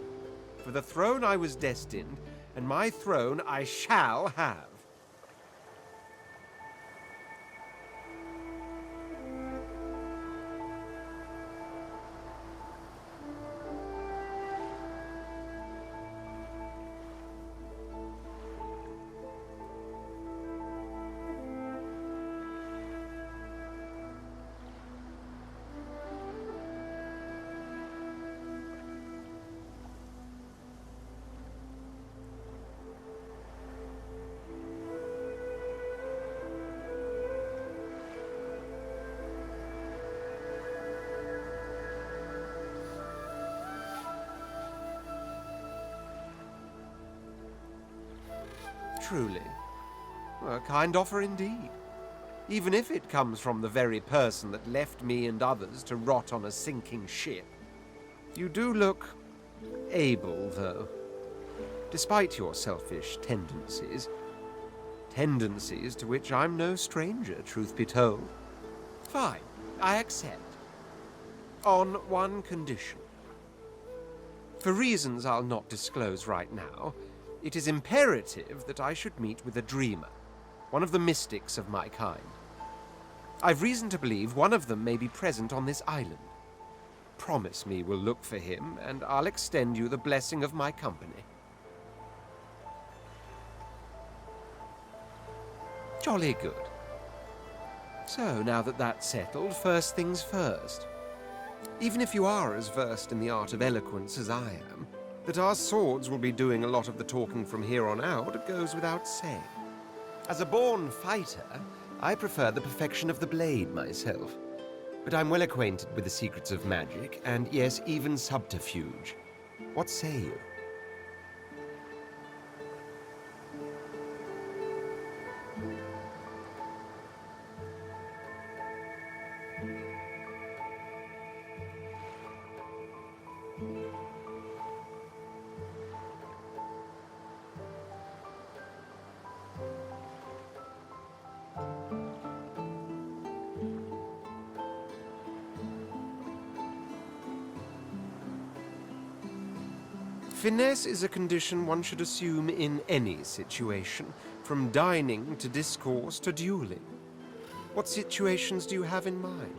For the throne I was destined, and my throne I shall have. Truly. A kind offer indeed. Even if it comes from the very person that left me and others to rot on a sinking ship. You do look able, though. Despite your selfish tendencies. Tendencies to which I'm no stranger, truth be told. Fine, I accept. On one condition. For reasons I'll not disclose right now, it is imperative that I should meet with a dreamer, one of the mystics of my kind. I've reason to believe one of them may be present on this island. Promise me we'll look for him, and I'll extend you the blessing of my company. Jolly good. So, now that that's settled, first things first. Even if you are as versed in the art of eloquence as I am, that our swords will be doing a lot of the talking from here on out goes without saying. As a born fighter, I prefer the perfection of the blade myself. But I'm well acquainted with the secrets of magic, and yes, even subterfuge. What say you? Finesse is a condition one should assume in any situation, from dining to discourse to dueling. What situations do you have in mind?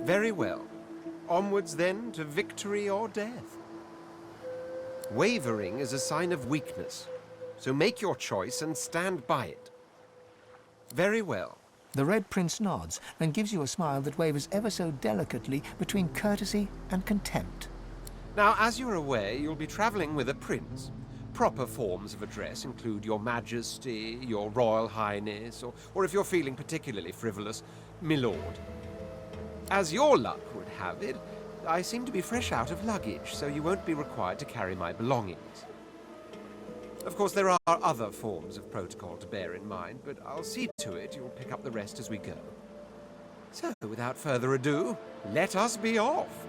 Very well. Onwards then to victory or death. Wavering is a sign of weakness, so make your choice and stand by it. Very well. The Red Prince nods and gives you a smile that wavers ever so delicately between courtesy and contempt. Now, as you're aware, you'll be traveling with a prince. Proper forms of address include Your Majesty, Your Royal Highness, or if you're feeling particularly frivolous, Milord. As your luck would have it, I seem to be fresh out of luggage, so you won't be required to carry my belongings. Of course, there are other forms of protocol to bear in mind, but I'll see to it you'll pick up the rest as we go. So, without further ado, let us be off.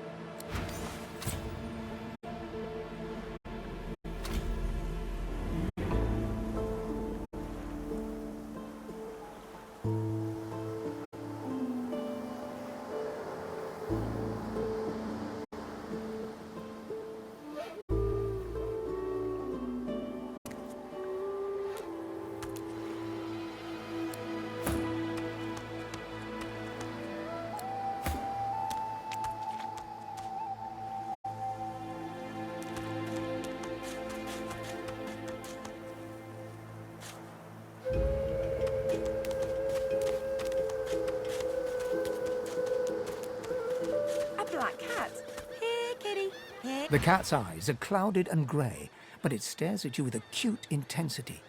The cat's eyes are clouded and grey, but it stares at you with acute intensity.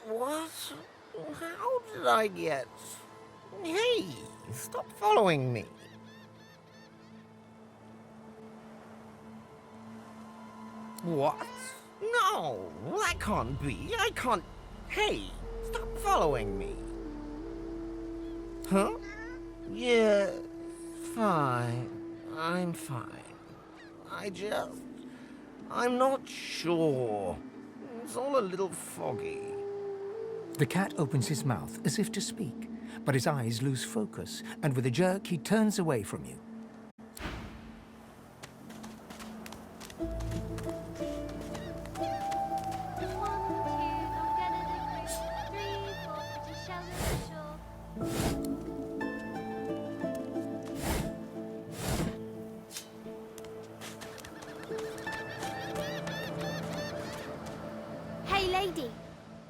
What? How did I get... Hey, stop following me. What? No, that can't be. I can't... Hey, stop following me. Huh? Yeah, fine. I'm fine. I'm not sure. It's all a little foggy. The cat opens his mouth as if to speak, but his eyes lose focus, and with a jerk he turns away from you.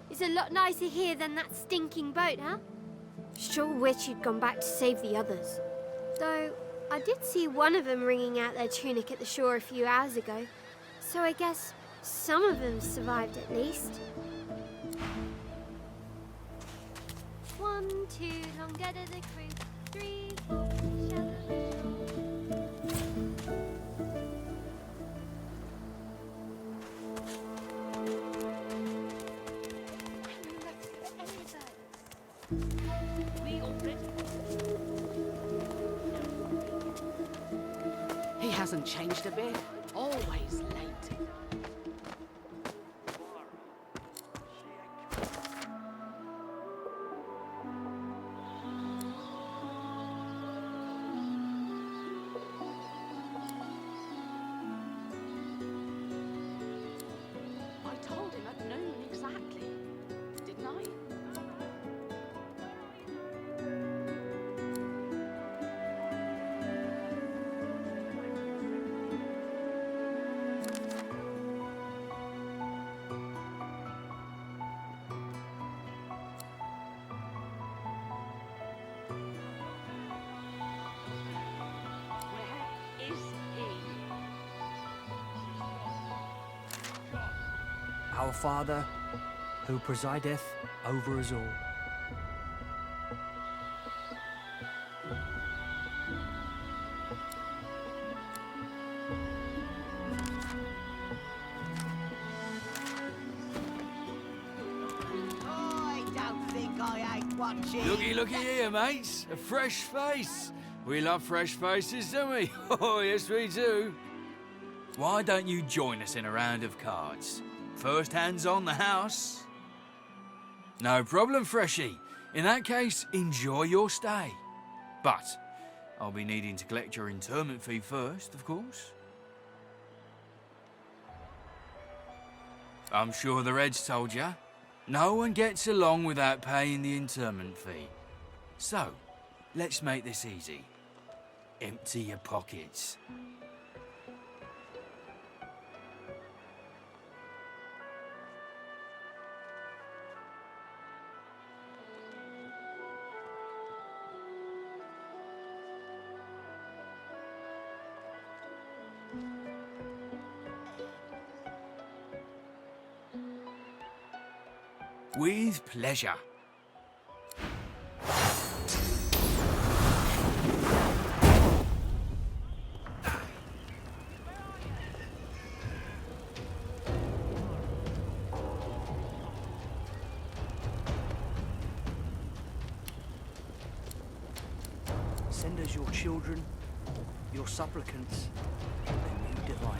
It's a lot nicer here than that stinking boat, huh? Sure wish you'd gone back to save the others. Though, I did see one of them wringing out their tunic at the shore a few hours ago. So I guess some of them survived at least. 1, 2, long dead of the crew. 3, 4, shallow the shore. He hasn't changed a bit. Always late. I told him at noon exactly, didn't I? Our Father, who presideth over us all. I don't think I ate one cheese. Looky here, mates. A fresh face. We love fresh faces, don't we? Oh, yes, we do. Why don't you join us in a round of cards? First hands on the house. No problem, Freshie. In that case, enjoy your stay. But I'll be needing to collect your interment fee first, of course. I'm sure the Reds told you. No one gets along without paying the interment fee. So, Let's make this easy. Empty your pockets. With pleasure. Send us your children, your supplicants, and you divine.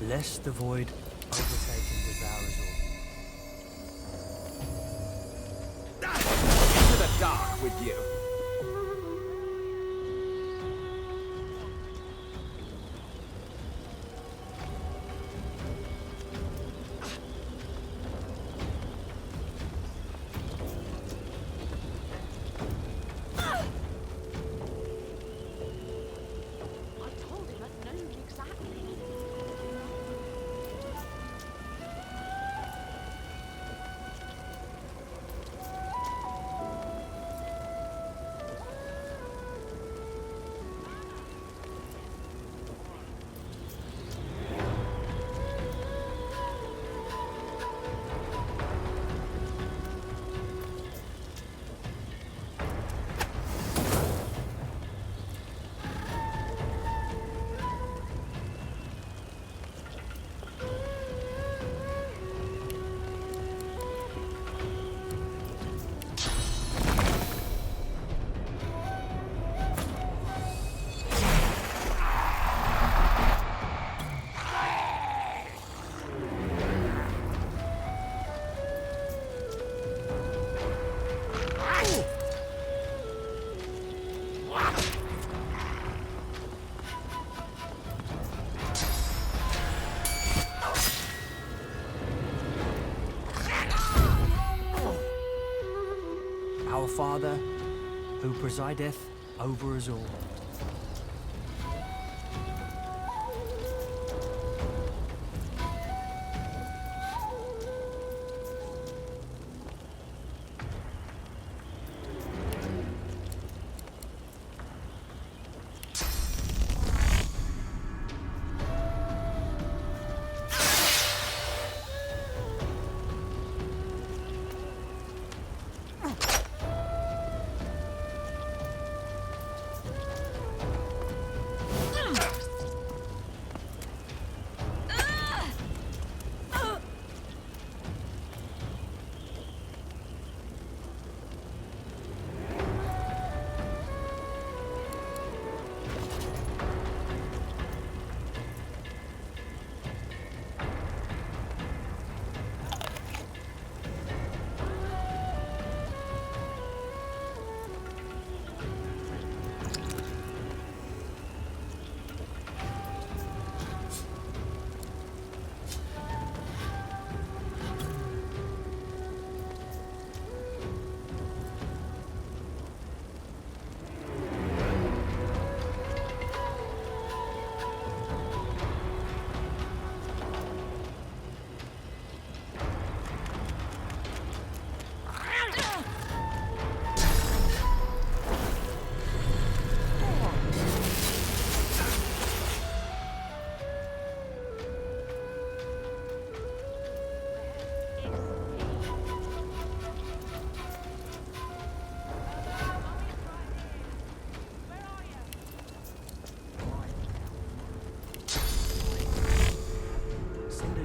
lest the void overtake and devour us all. Into the dark with you. Our Father, who presideth over us all.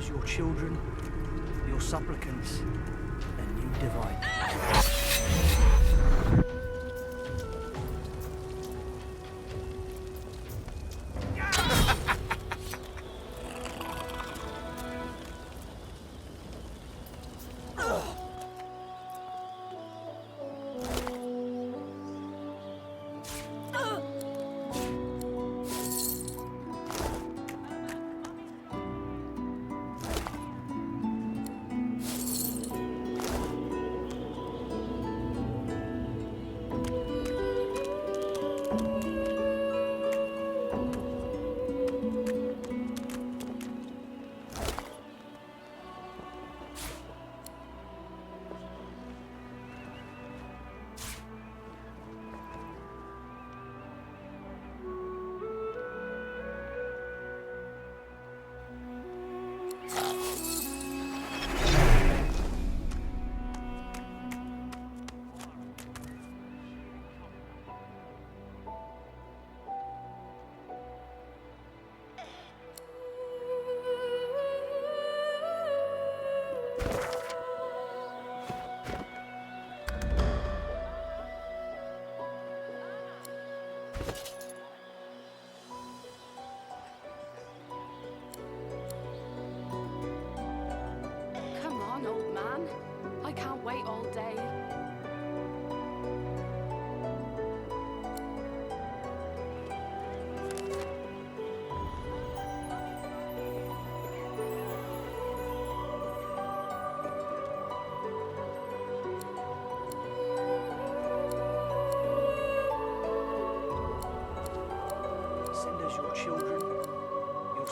Your children, your supplicants, and you divide.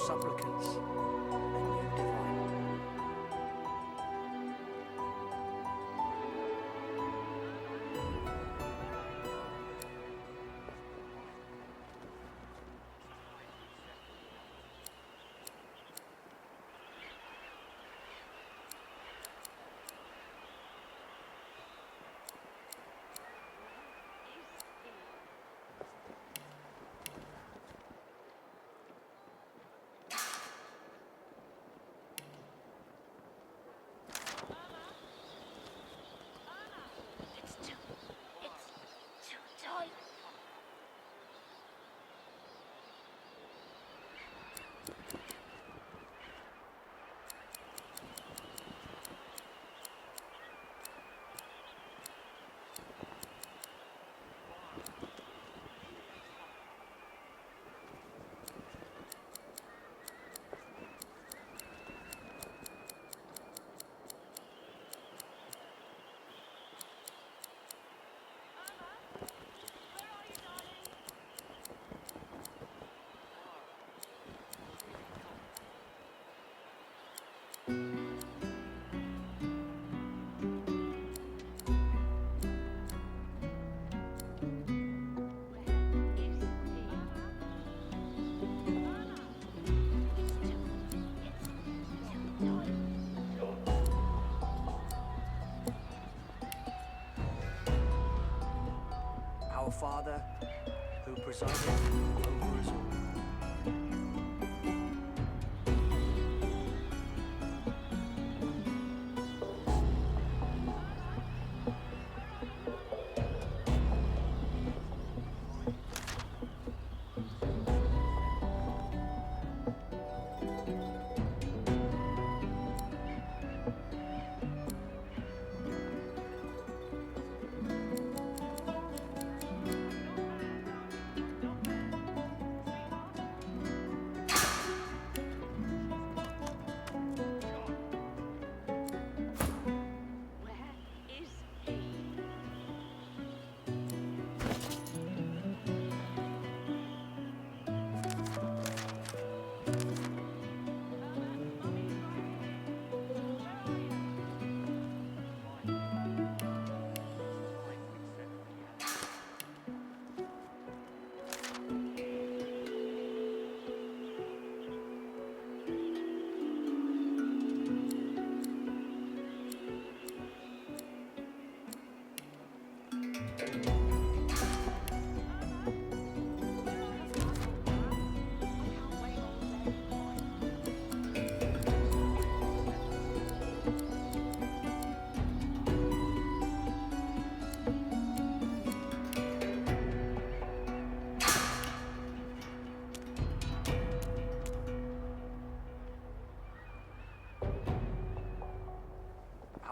supplicants a new divine. Our Father, who presideth over us all.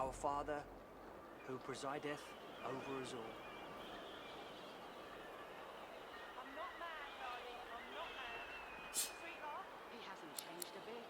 Our Father, who presideth over us all. He hasn't changed a bit.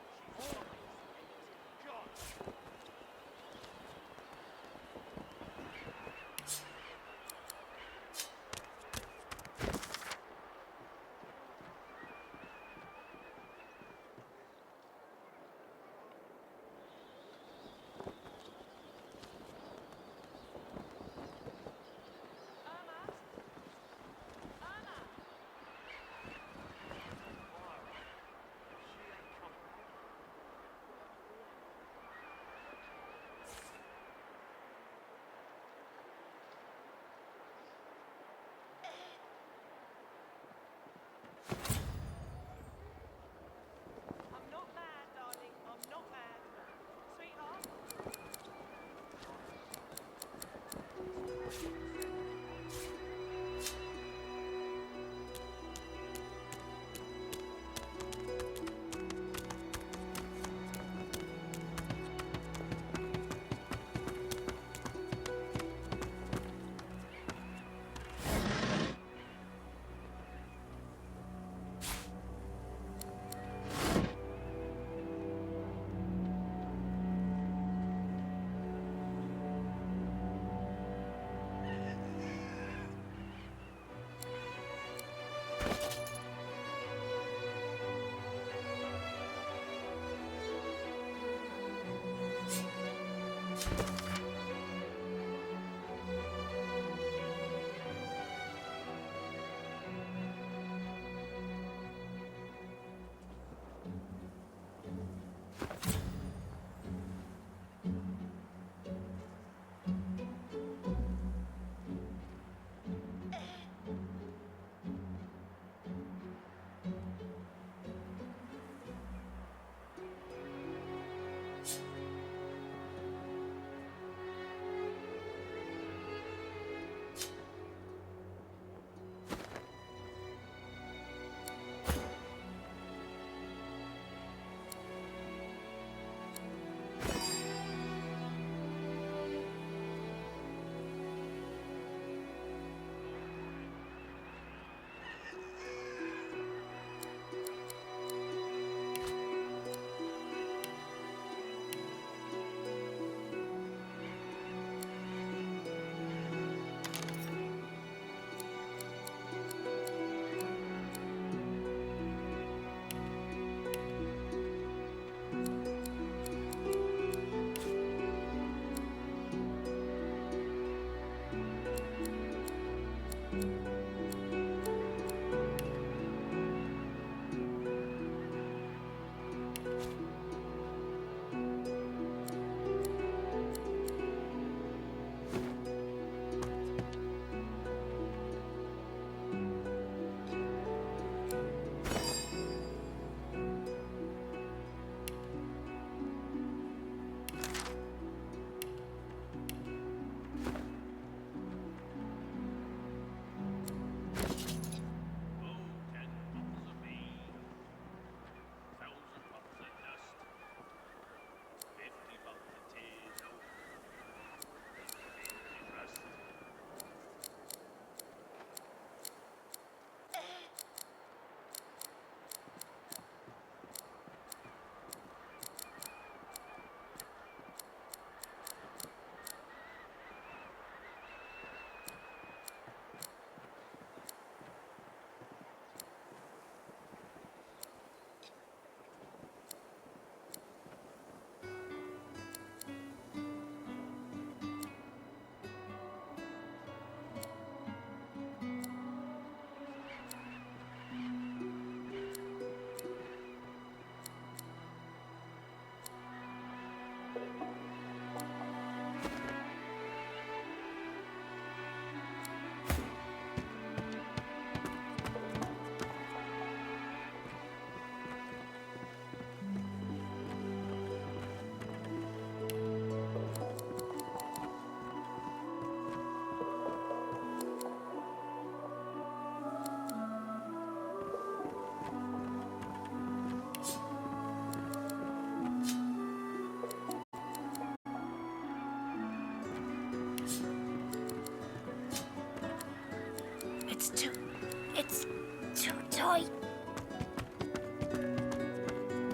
tight.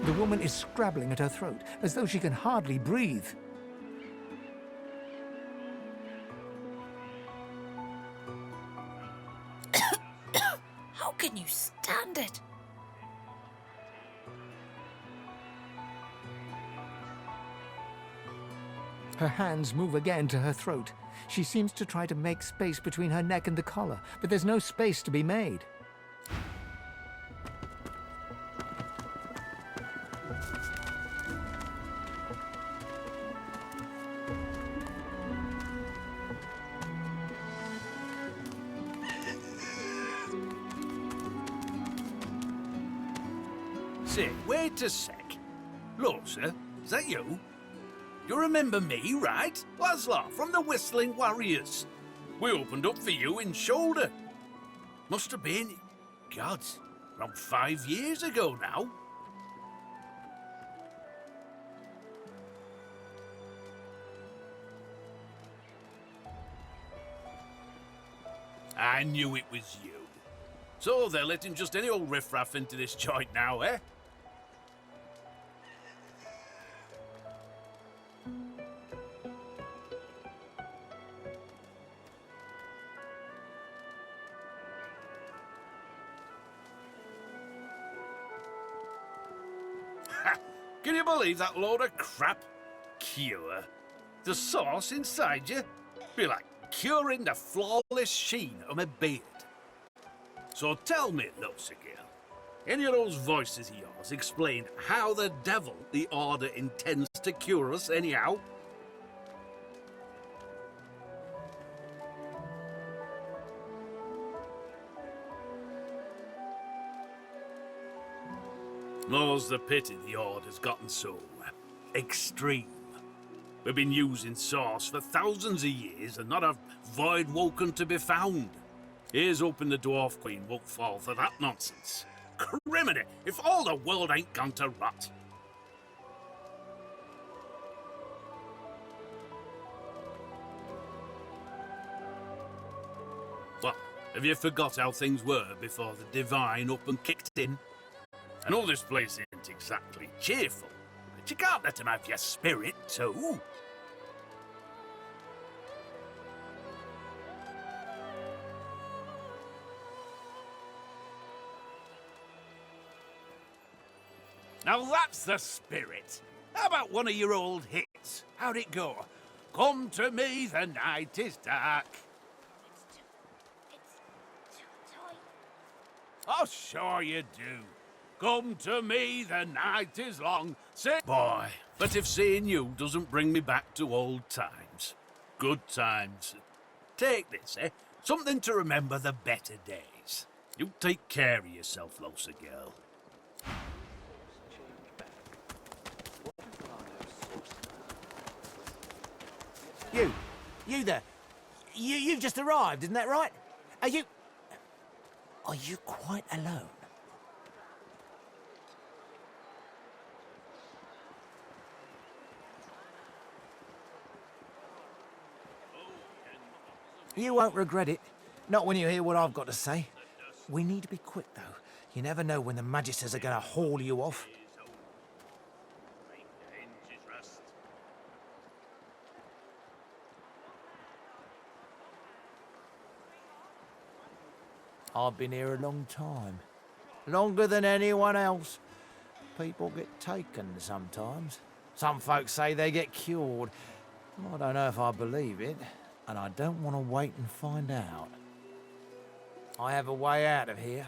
The woman is scrabbling at her throat, as though she can hardly breathe. How can you stand it? Her hands move again to her throat. She seems to try to make space between her neck and the collar, but there's no space to be made. Say, wait a sec. Lousa, is that you? You remember me, right? Laszlo, from the Whistling Warriors. We opened up for you in Shoulder. Must have been, God, around 5 years ago now. I knew it was you. So they're letting just any old riffraff into this joint now, eh? Can you believe that load of crap? Cure? The sauce inside you? Be like curing the flawless sheen of my beard. So tell me, Lousa girl, any of those voices of yours explain how the devil the Order intends to cure us anyhow? More's the pity the Order's gotten so extreme. We've been using sauce for thousands of years and not a void woken to be found. Here's hoping the Dwarf Queen won't fall for that nonsense. Criminy, if all the world ain't gone to rot. Well, have you forgot how things were before the Divine up and kicked in? I know this place isn't exactly cheerful, but you can't let them have your spirit, too. Now that's the spirit. How about one of your old hits? How'd it go? Come to me, the night is dark. It's too tight. Oh, sure you do. Come to me, the night is long. Say, boy, but if seeing you doesn't bring me back to old times, good times. Take this, eh? Something to remember the better days. You take care of yourself, Lousa girl. You there. You've just arrived, isn't that right? Are you quite alone? You won't regret it. Not when you hear what I've got to say. We need to be quick, though. You never know when the Magisters are going to haul you off. I've been here a long time. Longer than anyone else. People get taken sometimes. Some folks say they get cured. I don't know if I believe it, and I don't want to wait and find out. I have a way out of here.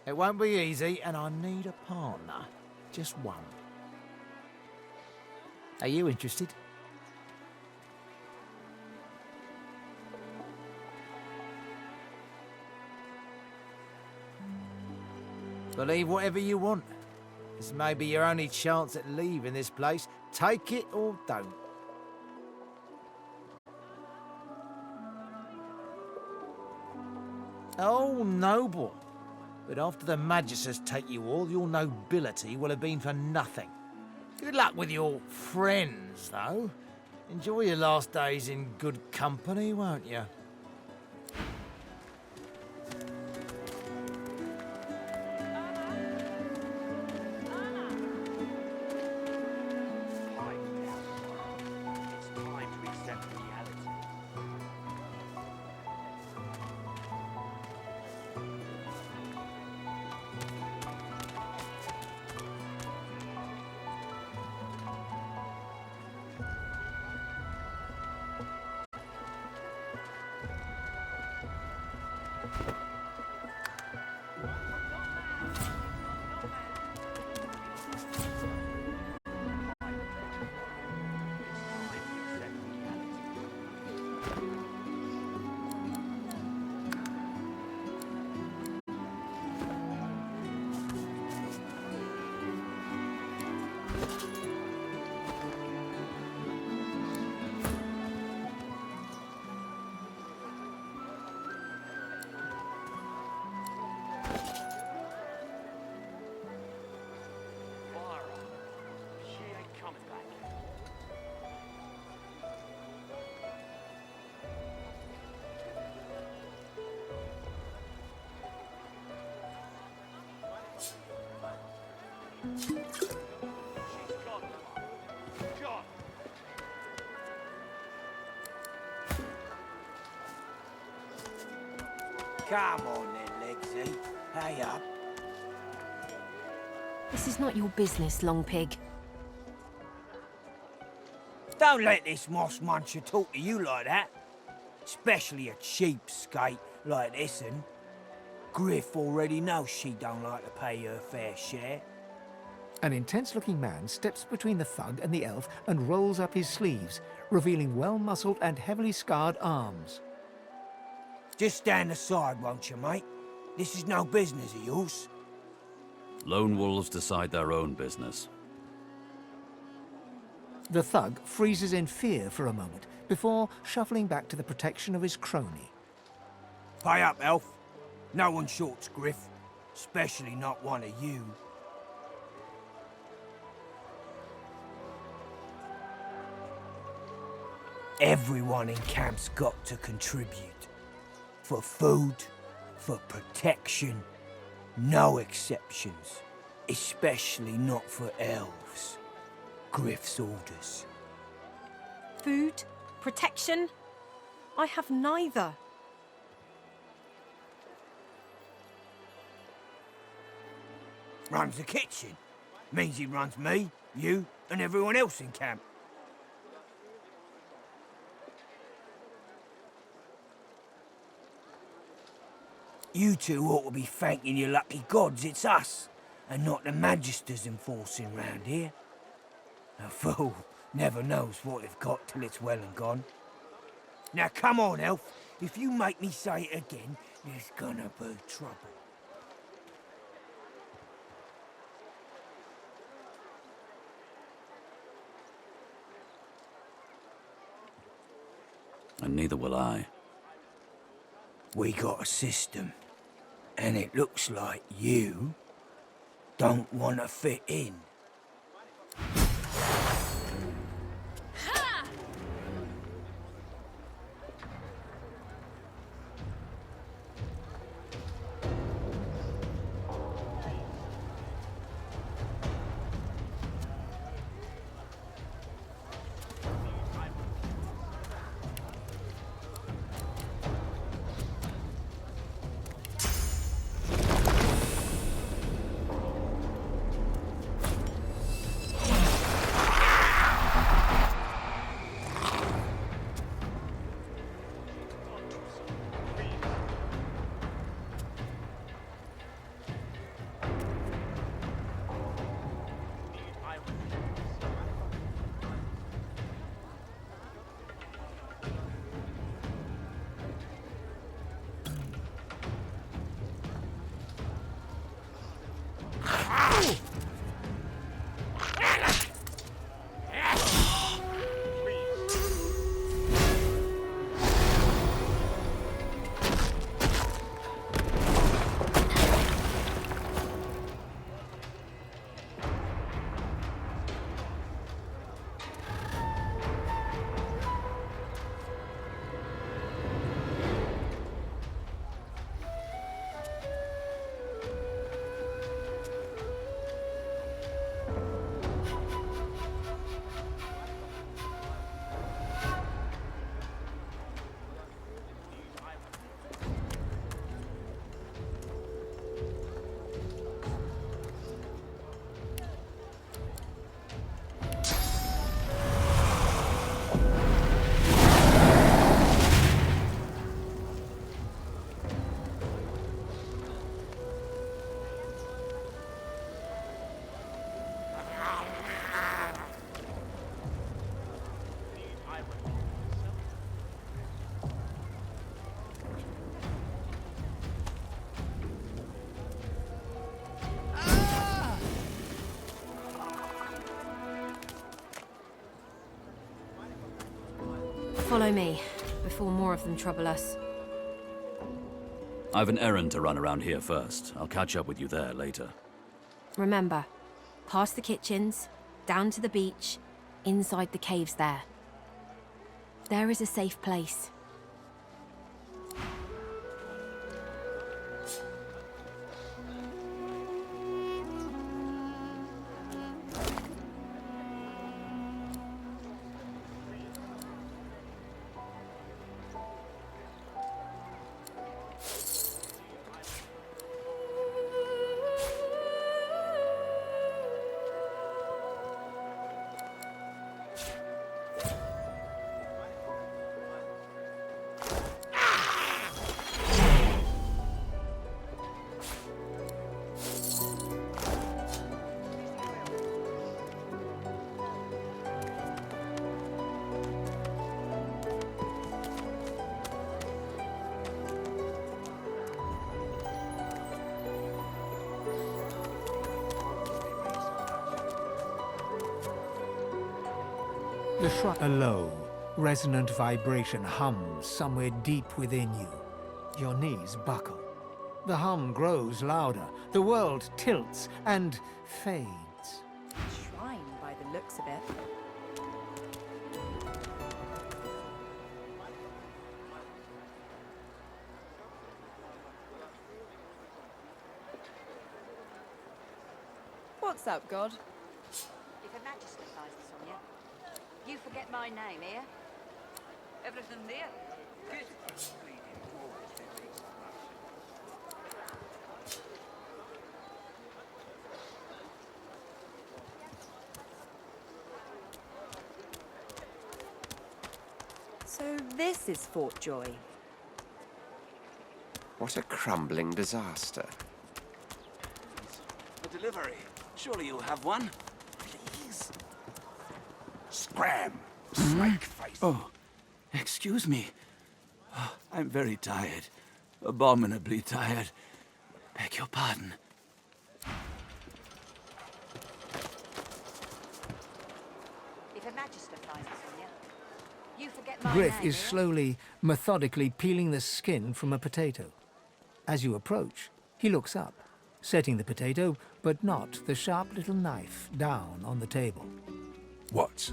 It won't be easy, and I need a partner. Just one. Are you interested? Believe whatever you want. This may be your only chance at leaving this place. Take it or don't. Oh, noble. But after the Magisters take you, all your nobility will have been for nothing. Good luck with your friends, though. Enjoy your last days in good company, won't you? Come on then, Legsy. Hey up. This is not your business, Long Pig. Don't let this moss muncher talk to you like that. Especially a cheapskate like this one. Griff already knows she don't like to pay her fair share. An intense-looking man steps between the thug and the elf and rolls up his sleeves, revealing well-muscled and heavily scarred arms. Just stand aside, won't you, mate? This is no business of yours. Lone wolves decide their own business. The thug freezes in fear for a moment before shuffling back to the protection of his crony. Pay up, elf. No one shorts Griff, especially not one of you. Everyone in camp's got to contribute. For food, for protection, no exceptions. Especially not for elves. Griff's orders. Food? Protection? I have neither. Runs the kitchen. Means he runs me, you, and everyone else in camp. You two ought to be thanking your lucky gods it's us, and not the Magisters enforcing round here. A fool never knows what they've got till it's well and gone. Now come on, elf. If you make me say it again, there's gonna be trouble. And neither will I. We got a system, and it looks like you don't want to fit in. Follow me, before more of them trouble us. I've an errand to run around here first. I'll catch up with you there later. Remember, past the kitchens, down to the beach, inside the caves there. There is a safe place. The shrine. A low, resonant vibration hums somewhere deep within you. Your knees buckle. The hum grows louder. The world tilts and fades. Shrine by the looks of it. What's up, God? If Her Majesty finds this on you, you forget my name, here. Everything there? Good. So this is Fort Joy. What a crumbling disaster. A delivery. Surely you'll have one. Please. Scram! Snake face! Oh, excuse me. Oh, I'm very tired. Abominably tired. Beg your pardon. If Her Majesty finds this on you, you forget my Griff name, is here. slowly, methodically peeling the skin from a potato. As you approach, he looks up, setting the potato, but not the sharp little knife, down on the table. What?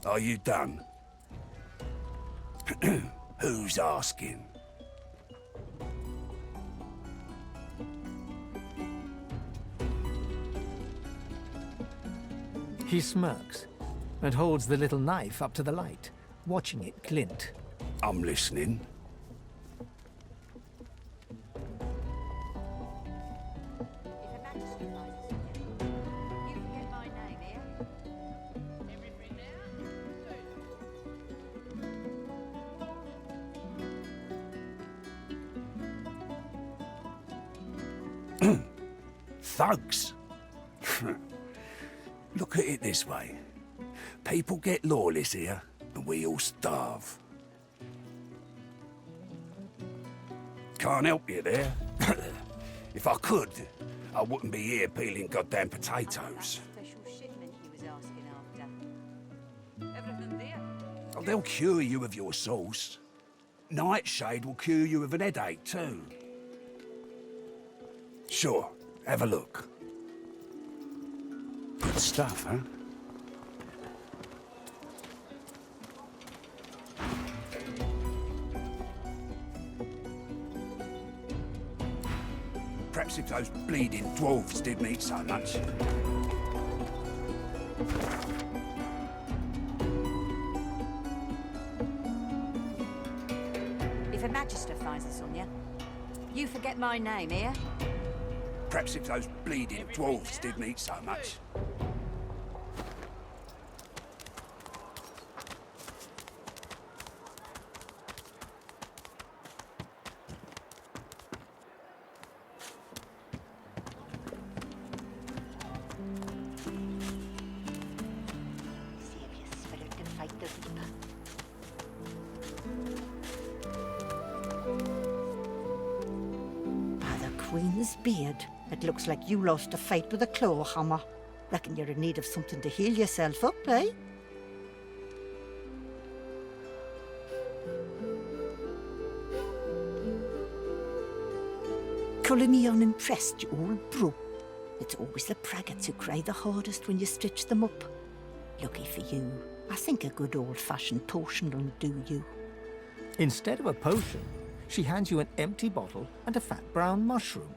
Are you done? Who's asking? He smirks and holds the little knife up to the light, watching it glint. I'm listening. If Her Majesty finds this on you, you forget my name, here. Everything Thugs? Look at it this way. People get lawless here, and we all starve. Can't help you there. If I could, I wouldn't be here peeling goddamn potatoes. special shipment he was asking after. Everything there? Oh, they'll cure you of your sauce. Nightshade will cure you of an headache, too. Sure, have a look. Good stuff, huh? Perhaps if those bleeding dwarves didn't eat so much. If Her Majesty finds this on you, you forget my name, here. Perhaps if those bleeding dwarves didn't eat so much. Serious spirit to fight the Reaper. By the Queen's beard, it looks like you lost a fight with a claw hammer. Reckon you're in need of something to heal yourself up, eh? Calling me unimpressed, you old brew. It's always the braggarts who cry the hardest when you stitch them up. Lucky for you, I think a good old-fashioned potion will do you. Instead of a potion, she hands you an empty bottle and a fat brown mushroom.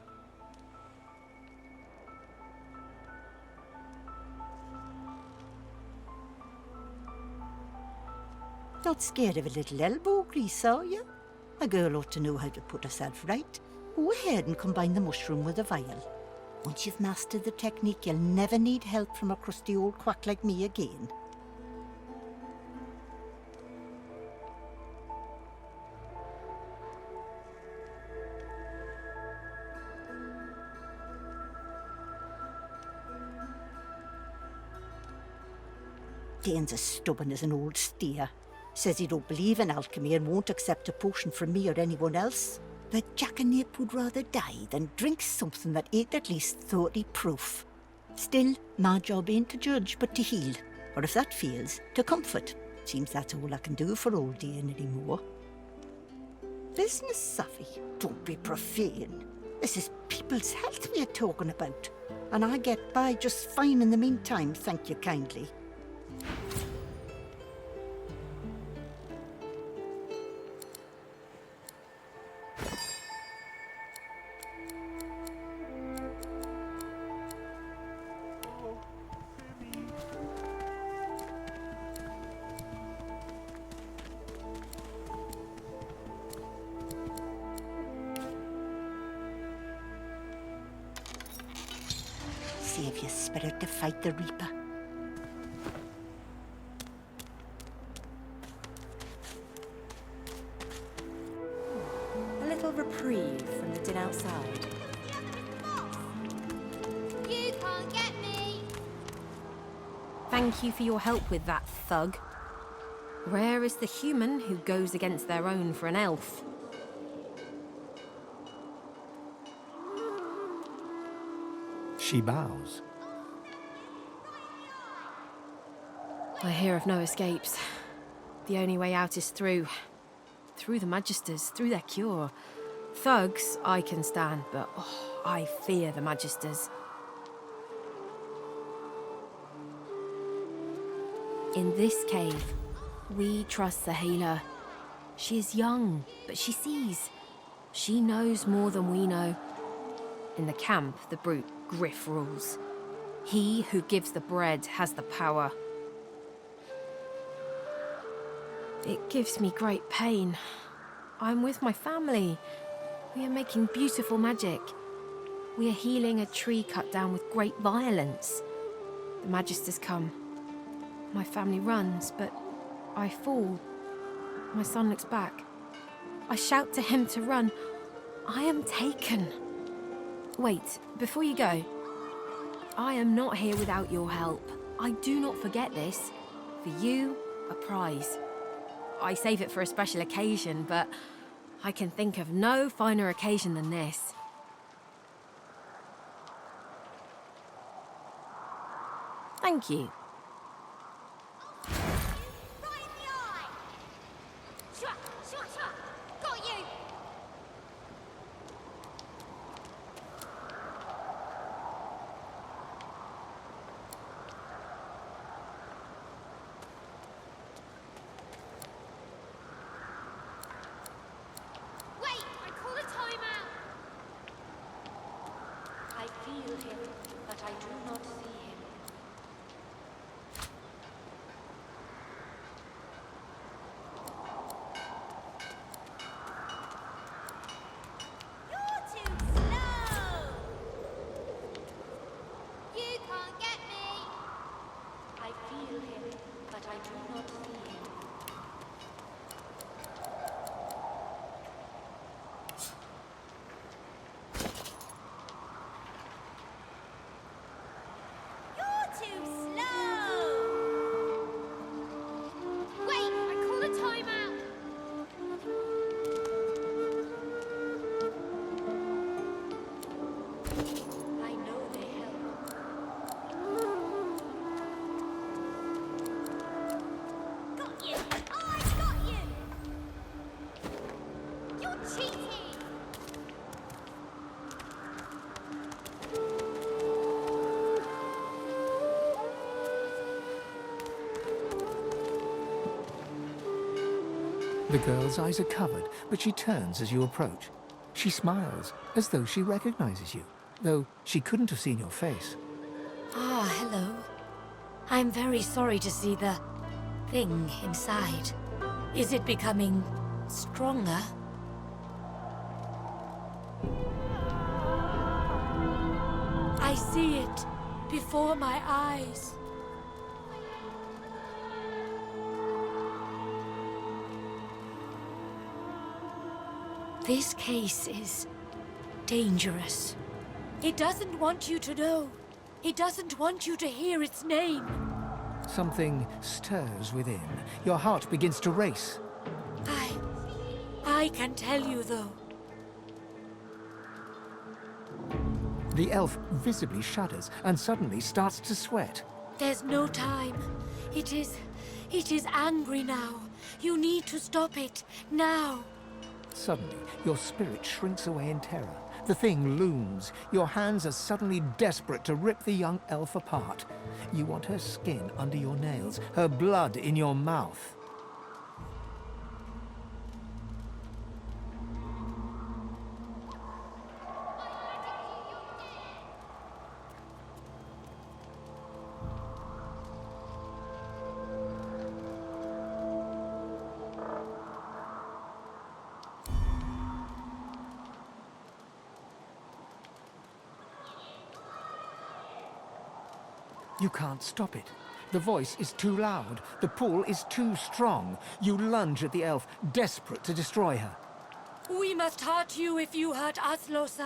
Not scared of a little elbow grease, are you? A girl ought to know how to put herself right. Go ahead and combine the mushroom with a vial. Once you've mastered the technique, you'll never need help from a crusty old quack like me again. Dane's as stubborn as an old steer. Says he don't believe in alchemy and won't accept a potion from me or anyone else. But Jackanape would rather die than drink something that ain't at least 30 proof. Still, my job ain't to judge, but to heal. Or if that fails, to comfort. Seems that's all I can do for old Ian anymore. Business savvy? Don't be profane. This is people's health we're talking about. And I get by just fine in the meantime, thank you kindly. Save your spirit to fight the Reaper. A little reprieve from the din outside. You can't get me! Thank you for your help with that, thug. Rare is the human who goes against their own for an elf. She bows. I hear of no escapes. The only way out is through. Through the Magisters, through their cure. Thugs I can stand, but I fear the Magisters. In this cave, we trust the healer. She is young, but she sees. She knows more than we know. In the camp, the brute Griff rules. He who gives the bread has the power. It gives me great pain. I'm with my family. We are making beautiful magic. We are healing a tree cut down with great violence. The Magisters come. My family runs, but I fall. My son looks back. I shout to him to run. I am taken. Wait, before you go. I am not here without your help. I do not forget this. For you, a prize. I save it for a special occasion, but I can think of no finer occasion than this. Thank you. Got you! Wait! I call a timeout! I feel him, but I do not see him. You're too slow! You can't get me! I feel him, but I do not see him. You're too slow! Wait, I call a timeout! I know they help. Got you! I got you! You're cheating! The girl's eyes are covered, but she turns as you approach. She smiles, as though she recognizes you, though she couldn't have seen your face. Ah, hello. I'm very sorry to see the thing inside. Is it becoming stronger? I see it before my eyes. This case is dangerous. It doesn't want you to know. It doesn't want you to hear its name. Something stirs within. Your heart begins to race. I can tell you, though. The elf visibly shudders and suddenly starts to sweat. There's no time. It is angry now. You need to stop it, now. Suddenly, your spirit shrinks away in terror. The thing looms. Your hands are suddenly desperate to rip the young elf apart. You want her skin under your nails, her blood in your mouth. You can't stop it. The voice is too loud. The pull is too strong. You lunge at the elf, desperate to destroy her. We must hurt you if you hurt us, Lohse.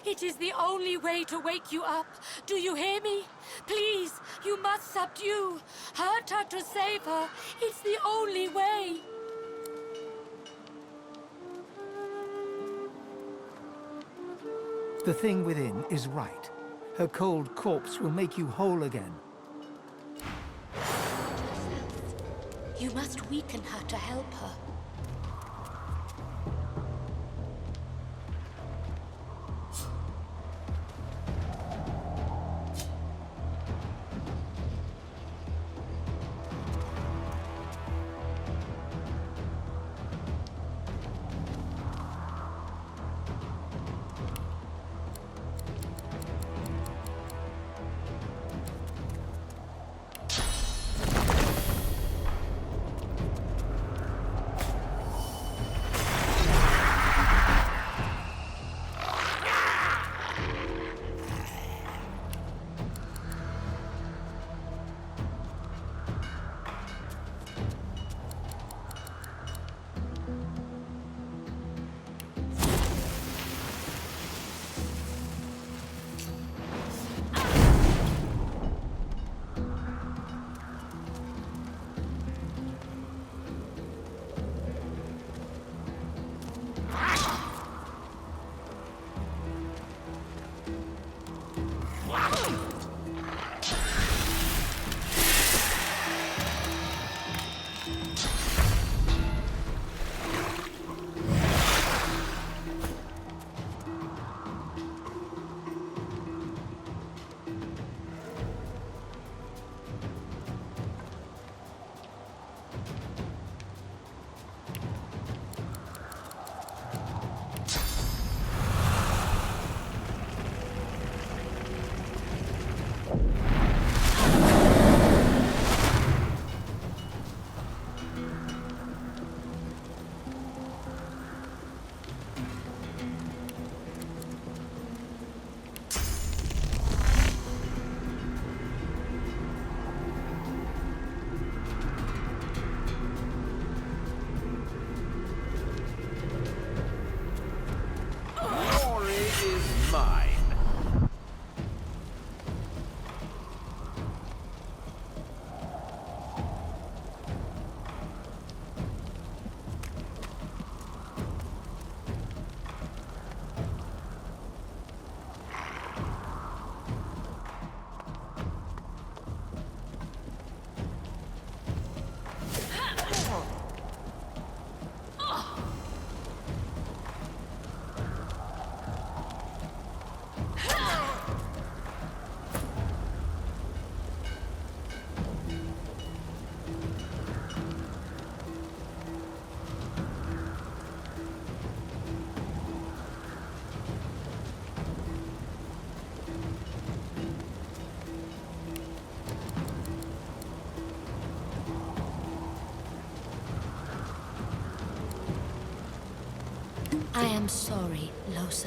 It is the only way to wake you up. Do you hear me? Please, you must subdue. Hurt her to save her. It's the only way. The thing within is right. Her cold corpse will make you whole again. You must weaken her to help her. I am sorry, Lohse.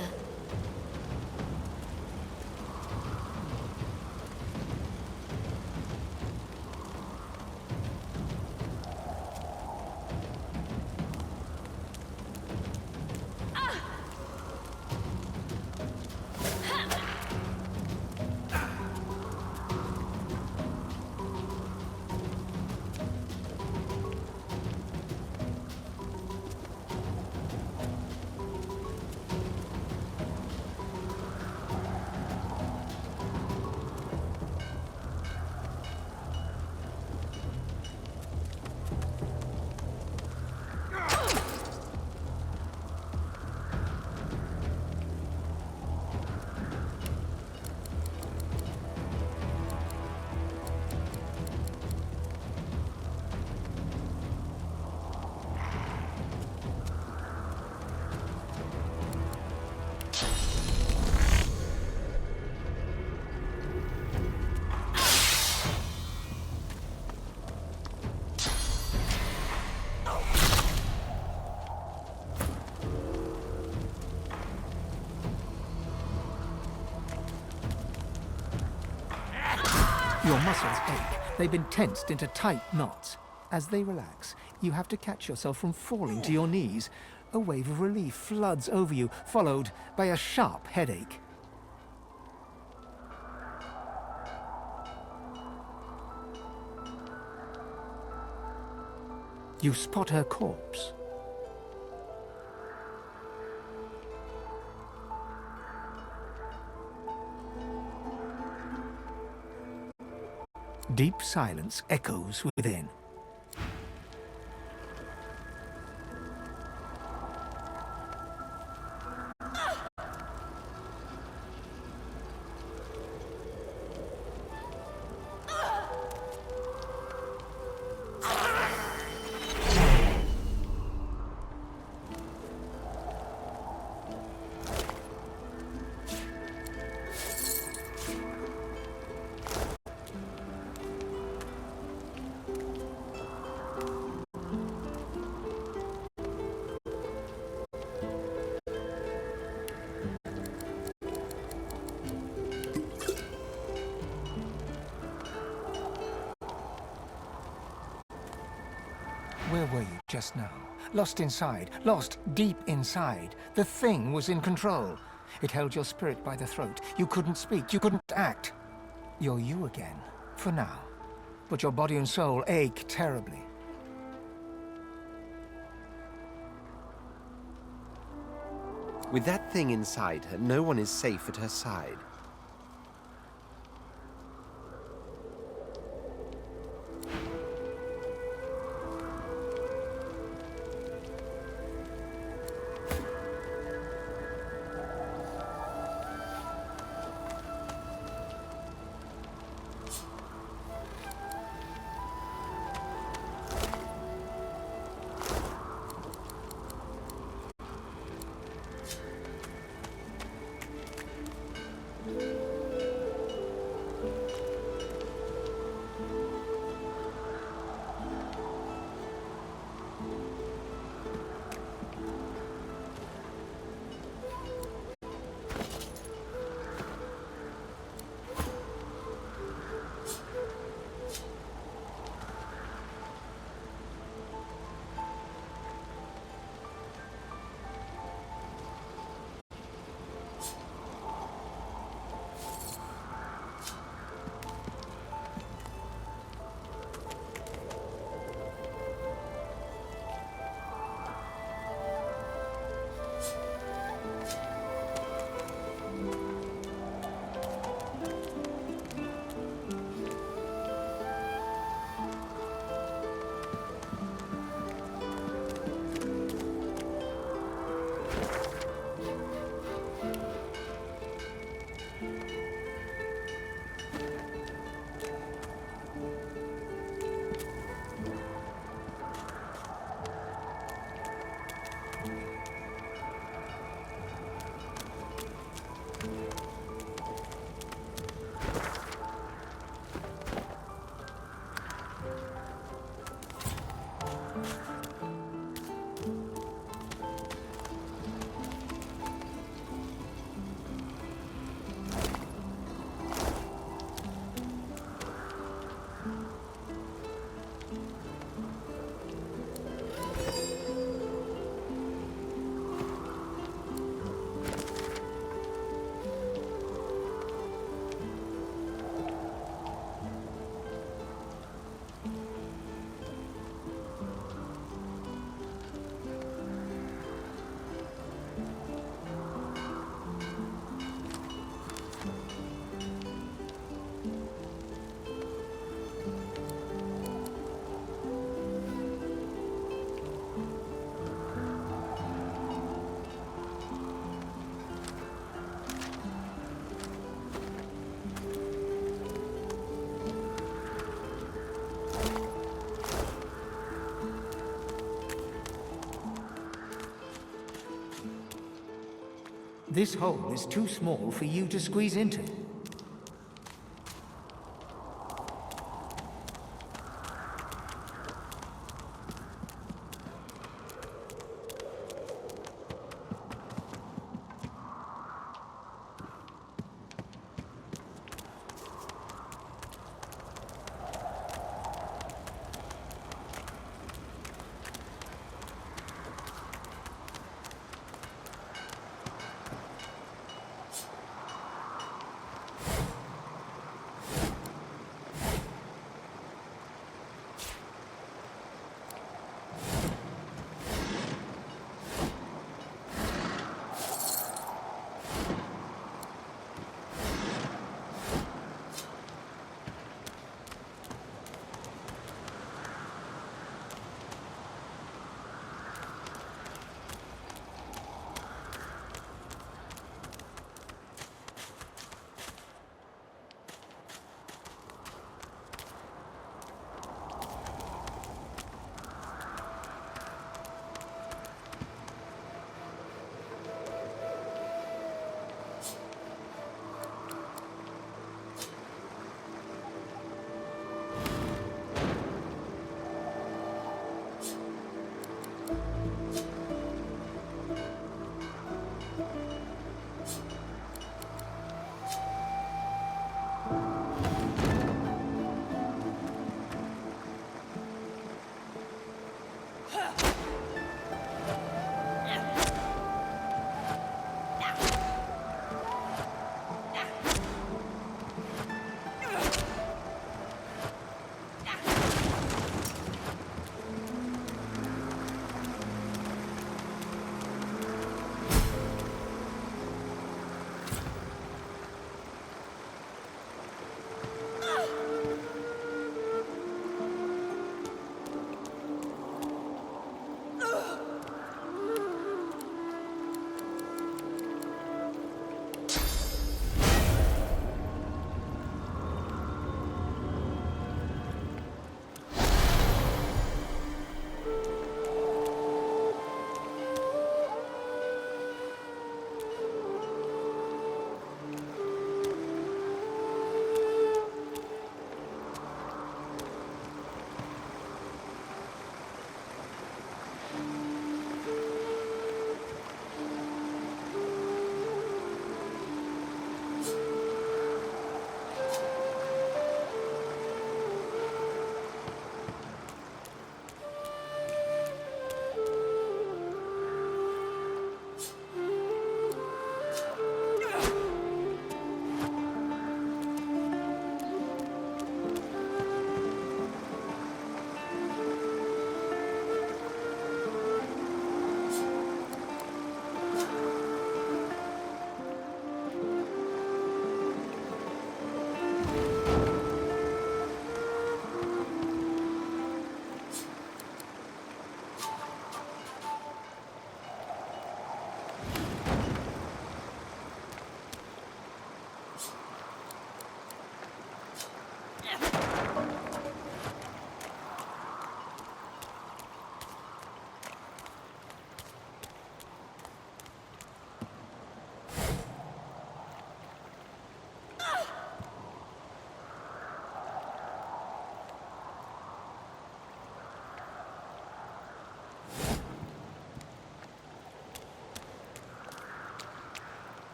muscles ache. They've been tensed into tight knots. As they relax, you have to catch yourself from falling to your knees. A wave of relief floods over you, followed by a sharp headache. You spot her corpse. Deep silence echoes within. Where were you just now? Lost inside, lost deep inside. The thing was in control. It held your spirit by the throat. You couldn't speak, you couldn't act. You're you again, for now. But your body and soul ache terribly. With that thing inside her, no one is safe at her side. This hole is too small for you to squeeze into.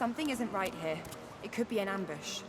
Something isn't right here. It could be an ambush.